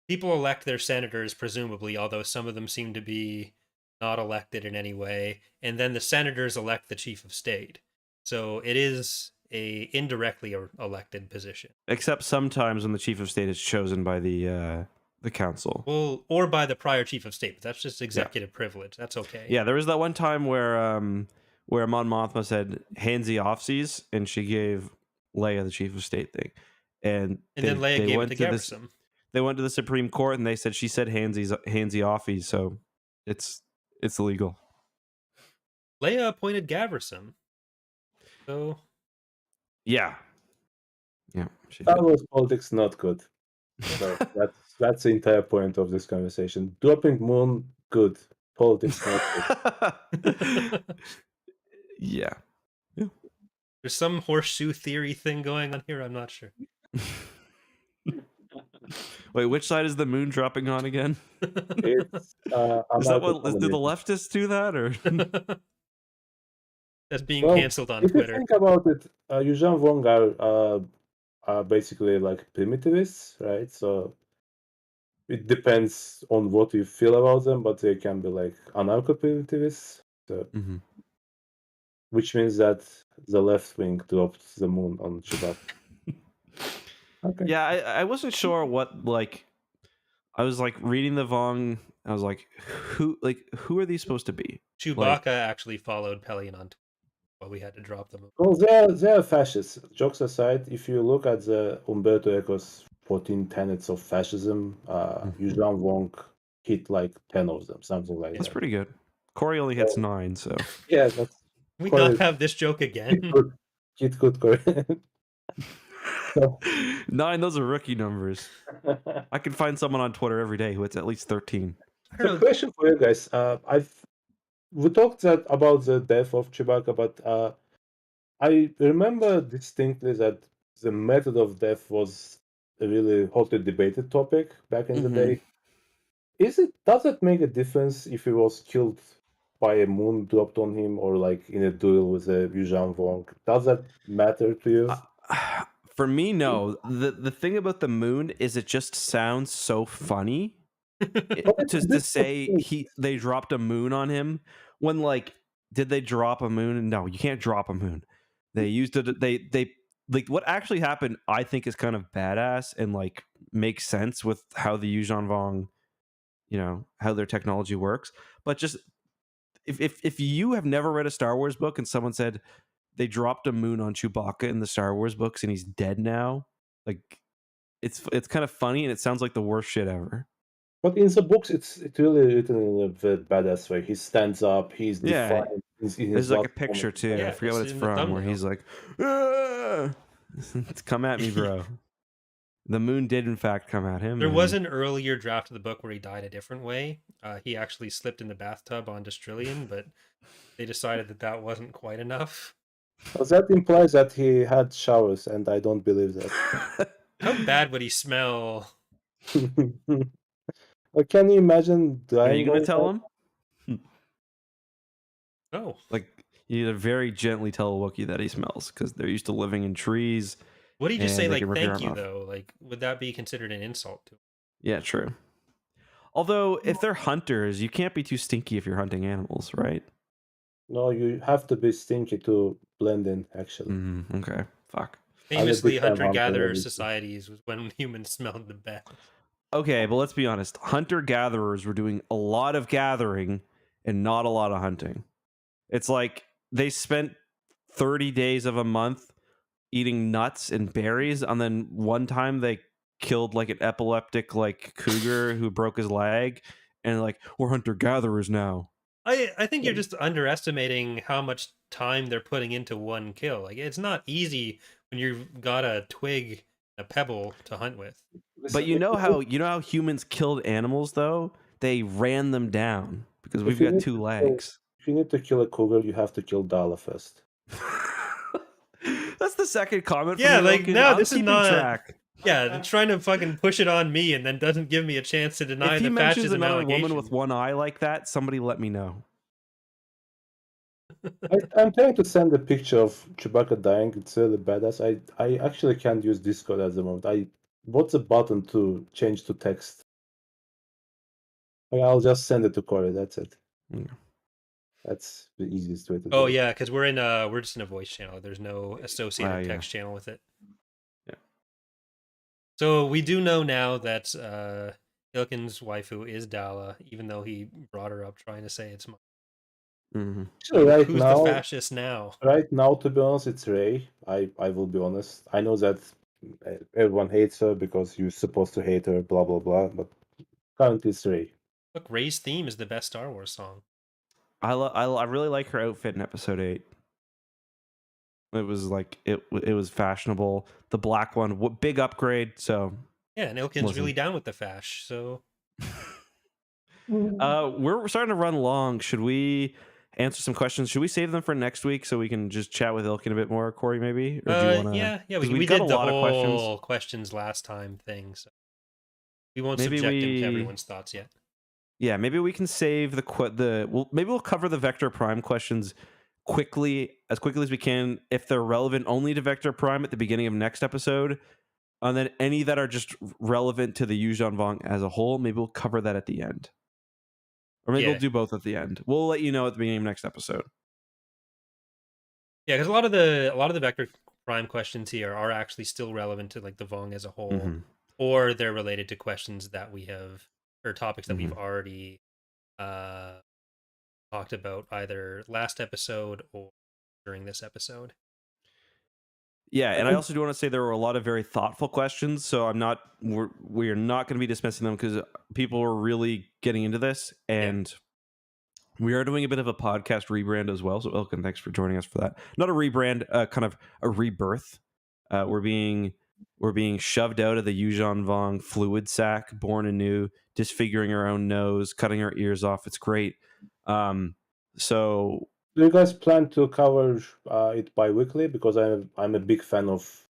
Speaker 1: people elect their senators presumably, although some of them seem to be not elected in any way, and then the senators elect the chief of state. So it is a indirectly elected position.
Speaker 2: Except sometimes when the chief of state is chosen by the council.
Speaker 1: Well, or by the prior chief of state, but that's just
Speaker 2: Yeah.
Speaker 1: executive privilege. That's okay.
Speaker 2: Yeah, there was that one time where Mon Mothma said handsy offsies, and she gave Leia the chief of state thing. And
Speaker 1: And then Leia
Speaker 2: they
Speaker 1: gave it
Speaker 2: went
Speaker 1: to
Speaker 2: to this
Speaker 1: Gaversom.
Speaker 2: they went to the Supreme Court and they said she said handsy offies, so it's illegal.
Speaker 1: Leia appointed Gaversom. So
Speaker 2: Yeah. Yeah, she
Speaker 3: Star
Speaker 2: did.
Speaker 3: Wars politics not good. So that's the entire point of this conversation. Dropping Moon, good. Politics not good.
Speaker 2: Yeah.
Speaker 1: there's some horseshoe theory thing going on here. I'm not sure.
Speaker 2: Wait, which side is the moon dropping on again?
Speaker 3: It's
Speaker 2: Is that what do the
Speaker 3: anarcho-communism.
Speaker 2: leftists do that or?
Speaker 1: That's being
Speaker 3: Well,
Speaker 1: canceled on
Speaker 3: if you
Speaker 1: Twitter.
Speaker 3: think about it, Yuuzhan Vong are basically like primitivists, right? So it depends on what you feel about them, but they can be like anarcho-primitivists. So,
Speaker 2: Mhm.
Speaker 3: which means that the left wing dropped the moon on Chewbacca. Okay.
Speaker 2: Yeah, I wasn't sure what like I was like reading the Vong. I was like, who are these supposed to be?
Speaker 1: Chewbacca actually followed Pelion on Twitter, but we had to drop them.
Speaker 3: Well, they are fascists. Jokes aside, if you look at the Umberto Eco's 14 tenets of fascism, Yuuzhan Vong hit like 10 of them, something like
Speaker 2: That's
Speaker 3: that.
Speaker 2: pretty good. Corey only hits 9, so
Speaker 3: Yeah, that's
Speaker 1: Can we
Speaker 3: Corey-
Speaker 1: not have this joke again?
Speaker 3: Hit good, Corey.
Speaker 2: 9. Those are rookie numbers. I can find someone on Twitter every day who hits at least 13.
Speaker 1: I don't
Speaker 3: So,
Speaker 1: know.
Speaker 3: question for you guys. We talked about the death of Chewbacca, but I remember distinctly that the method of death was a really hotly debated topic back in the day. Does it make a difference if he was killed by a moon dropped on him or like in a duel with a Yuuzhan Vong? Does that matter to you?
Speaker 2: For me, no. The thing about the moon is it just sounds so funny to say they dropped a moon on him when like did they drop a moon? No, you can't drop a moon. They used it. They like what actually happened. I think is kind of badass and like makes sense with how the Yuuzhan Vong, how their technology works. But just if you have never read a Star Wars book and someone said they dropped a moon on Chewbacca in the Star Wars books and he's dead now, like it's kind of funny and it sounds like the worst shit ever.
Speaker 3: But in the books, it's really written in a very badass way. He stands up. He's defiant.
Speaker 2: There's like a picture too.
Speaker 1: Yeah,
Speaker 2: I forget what it's
Speaker 1: in the
Speaker 2: from, where
Speaker 1: thumbnail.
Speaker 2: he's like, "Ah!" "Come at me, bro." The moon did in fact come at him.
Speaker 1: There
Speaker 2: and-
Speaker 1: was an earlier draft of the book where he died a different way. He actually slipped in the bathtub on Destrillian, but they decided that wasn't quite enough.
Speaker 3: Well, that implies that he had showers, and I don't believe that.
Speaker 1: How bad would he smell?
Speaker 3: Well, can you imagine
Speaker 2: Are
Speaker 3: dying?
Speaker 2: you gonna
Speaker 3: all
Speaker 2: tell
Speaker 3: that?
Speaker 2: him?
Speaker 1: Oh,
Speaker 2: Like you need to very gently tell a Wookiee that he smells because they're used to living in trees.
Speaker 1: what do you just
Speaker 2: And
Speaker 1: say?
Speaker 2: they
Speaker 1: Like,
Speaker 2: can rip your
Speaker 1: thank
Speaker 2: arm
Speaker 1: you,
Speaker 2: off.
Speaker 1: though. Like, would that be considered an insult to him?
Speaker 2: Yeah, true. Although if they're hunters, you can't be too stinky if you're hunting animals, right?
Speaker 3: No, you have to be stinky to blend in, actually.
Speaker 2: Okay, fuck.
Speaker 1: Famously,
Speaker 3: big fan of
Speaker 1: hunter-gatherer
Speaker 3: hunter-gatherer.
Speaker 1: societies was when humans smelled the best.
Speaker 2: Okay, but let's be honest. Hunter-gatherers were doing a lot of gathering and not a lot of hunting. It's like they spent 30 days of a month eating nuts and berries, and then one time they killed like an epileptic like cougar who broke his leg, and like we're hunter-gatherers now.
Speaker 1: I think you're just underestimating how much time they're putting into one kill. Like it's not easy when you've got a twig, a pebble to hunt with.
Speaker 2: But
Speaker 3: Listen,
Speaker 2: you know how humans killed animals though? They ran them down because
Speaker 3: if
Speaker 2: we've
Speaker 3: you
Speaker 2: got
Speaker 3: need
Speaker 2: two
Speaker 3: to kill,
Speaker 2: legs.
Speaker 3: if you need to kill a cougar, you have to kill Dala first.
Speaker 2: That's the second comment from
Speaker 1: Yeah,
Speaker 2: you,
Speaker 1: like
Speaker 2: Ilkin.
Speaker 1: no,
Speaker 2: I'm
Speaker 1: this is
Speaker 2: keeping
Speaker 1: not.
Speaker 2: track.
Speaker 1: Yeah, they're trying to fucking push it on me and then doesn't give me a chance to deny
Speaker 2: If he
Speaker 1: the
Speaker 2: mentions
Speaker 1: fascism
Speaker 2: another woman
Speaker 1: allegation.
Speaker 2: with one eye like that, somebody let me know.
Speaker 3: I'm trying to send a picture of Chewbacca dying. It's really badass. I actually can't use Discord at the moment. What's a button to change to text? I'll just send it to Corey. That's it.
Speaker 2: Yeah.
Speaker 3: That's the easiest way to
Speaker 1: Oh
Speaker 3: do it.
Speaker 1: yeah, because we're just in a voice channel. There's no associated
Speaker 2: Yeah.
Speaker 1: text channel with it.
Speaker 2: Yeah.
Speaker 1: So we do know now that Ilkin's waifu is Dala, even though he brought her up trying to say it's mine.
Speaker 2: Mm-hmm.
Speaker 3: So right
Speaker 1: Who's the
Speaker 3: now,
Speaker 1: fascist now?
Speaker 3: to be honest, it's Ray. I will be honest. I know that everyone hates her because you're supposed to hate her, blah blah blah. But currently, it's Ray.
Speaker 1: Look, Ray's theme is the best Star Wars song.
Speaker 2: I really like her outfit in Episode 8. It was like it was fashionable. The black one, big upgrade. So
Speaker 1: Yeah, and Ilkin's really down with the fash, so
Speaker 2: we're starting to run long. Should we answer some questions? Should we save them for next week so we can just chat with Ilkin a bit more, Corey? Maybe, or do you want to?
Speaker 1: yeah,
Speaker 2: Because
Speaker 1: we
Speaker 2: we've got
Speaker 1: did
Speaker 2: a
Speaker 1: the
Speaker 2: lot of questions.
Speaker 1: whole questions last time thing, so we won't
Speaker 2: Maybe
Speaker 1: subject him to everyone's thoughts yet.
Speaker 2: Yeah, maybe we can save maybe we'll cover the Vector Prime questions as quickly as we can if they're relevant only to Vector Prime at the beginning of next episode, and then any that are just relevant to the Yuuzhan Vong as a whole, maybe we'll cover that at the end, or maybe
Speaker 1: Yeah.
Speaker 2: we'll do both at the end. We'll let you know at the beginning of next episode.
Speaker 1: Yeah, because a lot of the Vector Prime questions here are actually still relevant to like the Vong as a whole,
Speaker 2: Mm-hmm.
Speaker 1: or they're related to questions that we have or topics that
Speaker 2: Mm-hmm.
Speaker 1: we've already talked about either last episode or during this episode.
Speaker 2: Yeah, and I also do want to say there were a lot of very thoughtful questions, so we're not going to be dismissing them because people were really getting into this, and we are doing a bit of a podcast rebrand as well. So Ilkin, thanks for joining us for that. Not a rebrand, kind of a rebirth. We're being shoved out of the Yuuzhan Vong fluid sac, born anew, disfiguring our own nose, cutting our ears off. It's great. So
Speaker 3: Do you guys plan to cover it bi-weekly? Because I'm a big fan of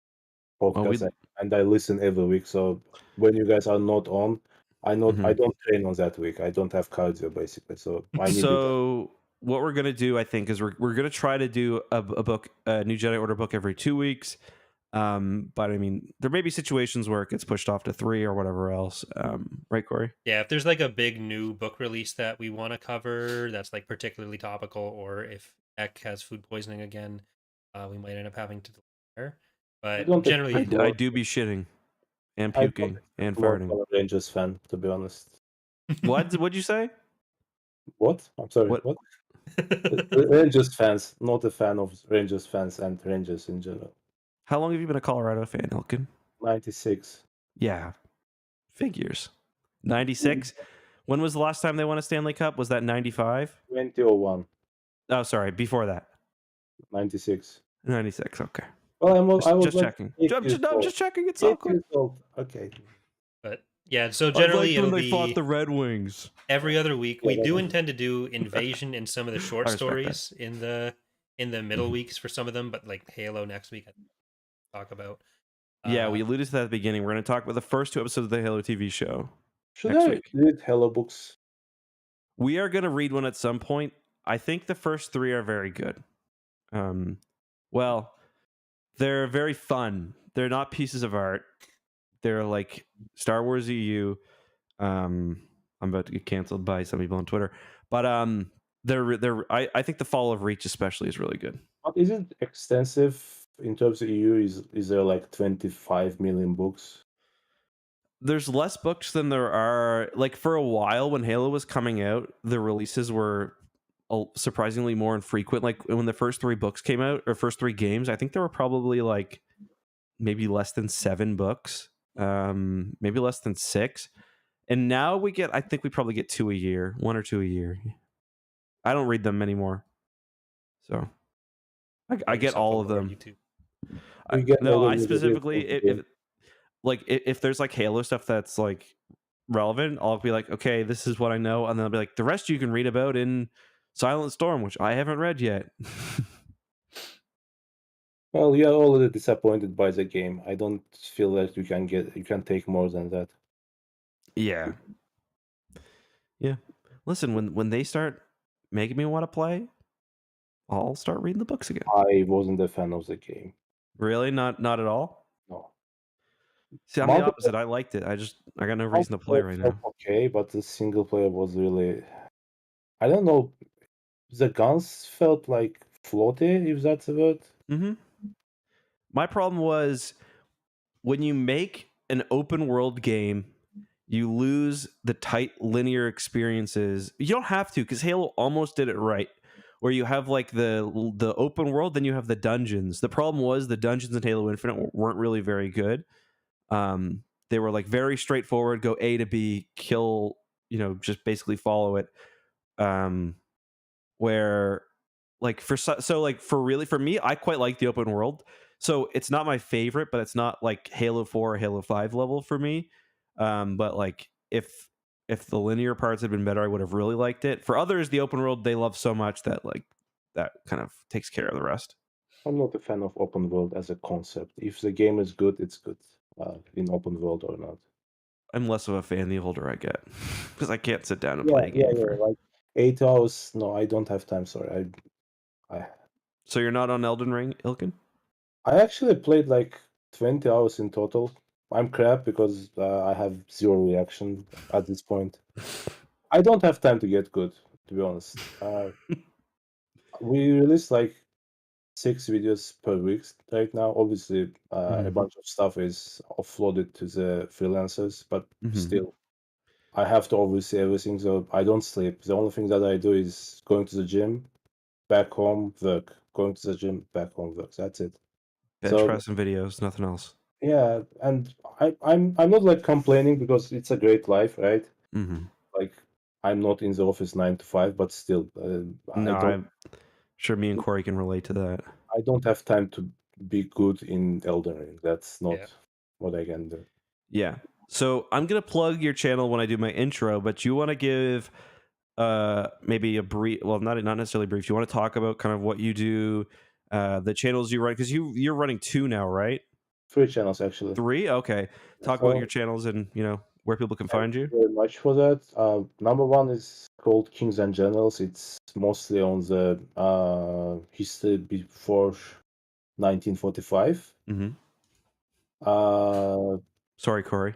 Speaker 3: podcasts and I listen every week. So when you guys are not on, I don't train on that week. I don't have cardio basically. So I need
Speaker 2: So what we're gonna do, I think, is we're gonna try to do a new Jedi Order book every 2 weeks. But I mean, there may be situations where it gets pushed off to 3 or whatever else. Right, Corey?
Speaker 1: Yeah, if there's like a big new book release that we want to cover that's like particularly topical, or if Eck has food poisoning again, we might end up having to delay. But generally,
Speaker 2: I do be shitting and puking and farting.
Speaker 3: I'm a Rangers fan, to be honest.
Speaker 2: What'd you say?
Speaker 3: What? I'm sorry. What? Rangers fans, not a fan of Rangers fans and Rangers in general.
Speaker 2: How long have you been a Colorado fan, Ilkin?
Speaker 3: 96.
Speaker 2: Yeah, figures. 96. When was the last time they won a Stanley Cup? Was that 95?
Speaker 3: 2001.
Speaker 2: Oh, sorry, before that.
Speaker 3: 96.
Speaker 2: 96. Okay.
Speaker 3: Well, I was
Speaker 2: just checking. I'm just checking. It's all good.
Speaker 3: Okay.
Speaker 1: But yeah, so generally it'll be
Speaker 2: fought the Red Wings
Speaker 1: every other week. We do intend to do Invasion in some of the short
Speaker 2: I respect
Speaker 1: stories in the middle weeks for some of them, but like Halo next week, I talk about.
Speaker 2: Yeah, we alluded to that at the beginning. We're going to talk about the first 2 episodes of the Halo TV show.
Speaker 3: Should I read Halo books?
Speaker 2: We are going to read one at some point. I think the first 3 are very good. Well, they're very fun. They're not pieces of art. They're like Star Wars EU. I'm about to get canceled by some people on Twitter, but I think the Fall of Reach especially is really good.
Speaker 3: But is it extensive in terms of EU? Is there like 25 million books?
Speaker 2: There's less books than there are. Like for a while when Halo was coming out, the releases were surprisingly more infrequent. Like when the first 3 books came out, or first 3 games, I think there were probably like maybe less than 7 books, maybe less than 6. And now I think we probably get 2 a year, 1 or 2 a year. I don't read them anymore, so I get
Speaker 1: yourself a
Speaker 2: all of
Speaker 1: lore on
Speaker 2: them.
Speaker 1: YouTube.
Speaker 3: You get
Speaker 2: No, I
Speaker 3: already the
Speaker 2: specifically
Speaker 3: of the game.
Speaker 2: if there's like Halo stuff that's like relevant, I'll be like, okay, this is what I know, and then I'll be like, the rest you can read about in Silent Storm, which I haven't read yet.
Speaker 3: Well, you are already disappointed by the game. I don't feel that you can take more than that.
Speaker 2: Yeah. Listen, when they start making me want to play, I'll start reading the books again.
Speaker 3: I wasn't a fan of the game.
Speaker 2: Really? Not at all?
Speaker 3: No.
Speaker 2: See, I'm the opposite. I liked it. I got no reason to play right
Speaker 3: felt
Speaker 2: now.
Speaker 3: okay, but the single player was really. I don't know. The guns felt like floaty, if that's a word.
Speaker 2: Mm-hmm. My problem was when you make an open world game, you lose the tight linear experiences. You don't have to, because Halo almost did it right, where you have like the open world, then you have the dungeons. The problem was the dungeons in Halo Infinite weren't really very good. They were like very straightforward, go A to B, kill, just basically follow it. Where like for me, I quite like the open world. So it's not my favorite, but it's not like Halo 4 or Halo 5 level for me. But like if the linear parts had been better, I would have really liked it. For others, the open world they love so much that like that kind of takes care of the rest.
Speaker 3: I'm not a fan of open world as a concept. If the game is good, it's good in open world or not.
Speaker 2: I'm less of a fan the older I get because I can't sit down and play a game for.
Speaker 3: Like 8 hours. No, I don't have time. Sorry, I
Speaker 2: So you're not on Elden Ring, Ilkin?
Speaker 3: I actually played like 20 hours in total. I'm crap because I have zero reaction at this point. I don't have time to get good, to be honest. We release like 6 videos per week right now. Obviously, a bunch of stuff is offloaded to the freelancers, but still, I have to oversee everything, so I don't sleep. The only thing that I do is going to the gym, back home, work. Going to the gym, back home, work. That's it.
Speaker 2: Bench
Speaker 3: So
Speaker 2: pressing videos, nothing else.
Speaker 3: yeah, and I'm not like complaining because it's a great life, right?
Speaker 2: Mm-hmm.
Speaker 3: Like I'm not in the office 9 to 5, but still,
Speaker 2: No, I'm sure me and Corey can relate to that.
Speaker 3: I don't have time to be good in Elden Ring. That's not what I can do.
Speaker 2: Yeah. So I'm gonna plug your channel when I do my intro, but you want to give maybe a brief, well, not necessarily brief. You want to talk about kind of what you do, the channels you run, because you're running 2 now, right?
Speaker 3: 3 channels actually.
Speaker 2: 3? Okay. Talk about your channels and where people can find you.
Speaker 3: Thank you very much for that. Number one is called Kings and Generals. It's mostly on the history before 1945.
Speaker 2: Mm-hmm. Sorry, Corey.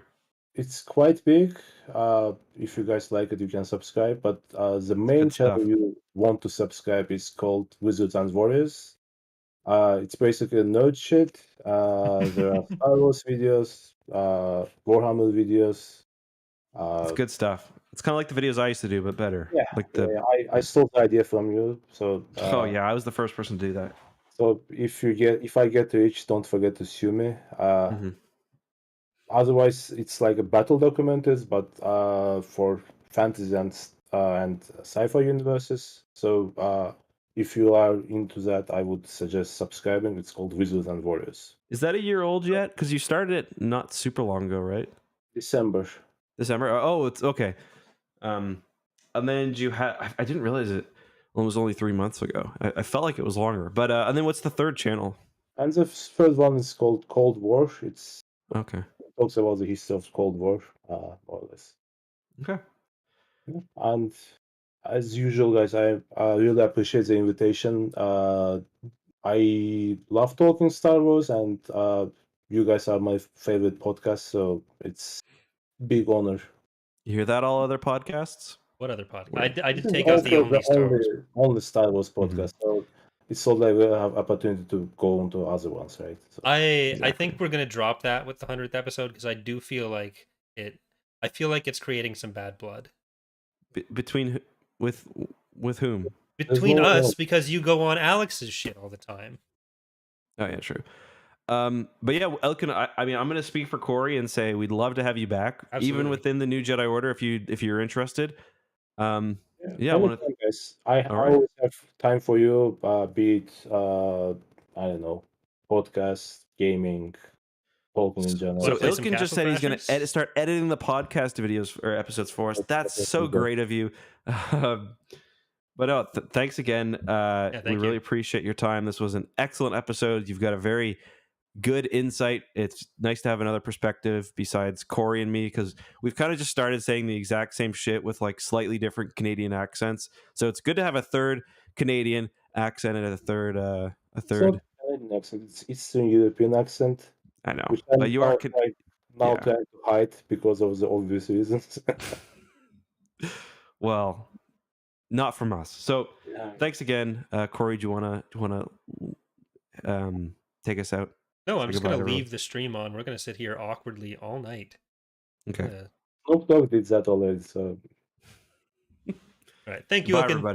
Speaker 3: It's quite big. If you guys like it, you can subscribe. But the main channel you want to subscribe is called Wizards and Warriors. It's basically nerd shit. There are Star Wars videos, Warhammer videos.
Speaker 2: It's good stuff. It's kind of like the videos I used to do, but better.
Speaker 3: Yeah, I stole the idea from you. So
Speaker 2: oh yeah, I was the first person to do that.
Speaker 3: So if I get rich, don't forget to sue me. Otherwise, it's like a battle documenters, but for fantasy and sci-fi universes. So if you are into that, I would suggest subscribing. It's called Wizards and Warriors.
Speaker 2: Is that a year old yet? Because you started it not super long ago, right?
Speaker 3: December.
Speaker 2: Oh, it's okay. And then you had, I didn't realize it was only 3 months ago. I felt like it was longer. But and then what's the third channel?
Speaker 3: And the third one is called Cold War. It's
Speaker 2: okay.
Speaker 3: It talks about the history of Cold War, more or less.
Speaker 2: Okay.
Speaker 3: And as usual, guys, I really appreciate the invitation. I love talking Star Wars, and you guys are my favorite podcast, so it's big honor.
Speaker 2: You hear that, all other podcasts?
Speaker 1: What other podcast? I did take out the only Star Wars.
Speaker 3: Only Star Wars podcast. So it's so that we'll have opportunity to go on to other ones, right? So,
Speaker 1: I think we're gonna drop that with the 100th episode because I do feel like it. I feel like it's creating some bad blood.
Speaker 2: Between with whom?
Speaker 1: Between us, because you go on Alex's shit all the time.
Speaker 2: Oh yeah, true. But yeah, Elkin, I mean, I'm going to speak for Corey and say we'd love to have you back, even within the new Jedi Order, if you're interested. Yeah, I want to
Speaker 3: guys. I
Speaker 2: All right.
Speaker 3: always have time for you, be it I don't know, podcast, gaming, talking in general.
Speaker 1: Wanna
Speaker 2: So
Speaker 1: play some
Speaker 2: Ilkin just
Speaker 1: Castle
Speaker 2: said he's going
Speaker 1: Crashers?
Speaker 2: to start editing the podcast videos or episodes for us. That's so great of you. But no, thanks again.
Speaker 1: thank
Speaker 2: We really
Speaker 1: you.
Speaker 2: appreciate your time. This was an excellent episode. You've got a very good insight. It's nice to have another perspective besides Corey and me, because we've kind of just started saying the exact same shit with like slightly different Canadian accents. So it's good to have a third Canadian accent and a third.
Speaker 3: It's not Canadian accent, it's Eastern European accent,
Speaker 2: I know,
Speaker 3: which I'm
Speaker 2: but you are.
Speaker 3: now
Speaker 2: Yeah.
Speaker 3: trying to hide because of the obvious reasons.
Speaker 2: Well, not from us. So
Speaker 3: Yeah.
Speaker 2: thanks again, Corey. Do you wanna take us out?
Speaker 1: No, I'm
Speaker 2: Say
Speaker 1: just
Speaker 2: goodbye
Speaker 1: gonna
Speaker 2: to everyone.
Speaker 1: leave the stream on. We're gonna sit here awkwardly all night.
Speaker 2: Okay.
Speaker 3: Snoop Dogg did that already, so
Speaker 1: All right. Thank you,
Speaker 2: Bye,
Speaker 1: Ilkin.
Speaker 2: everybody.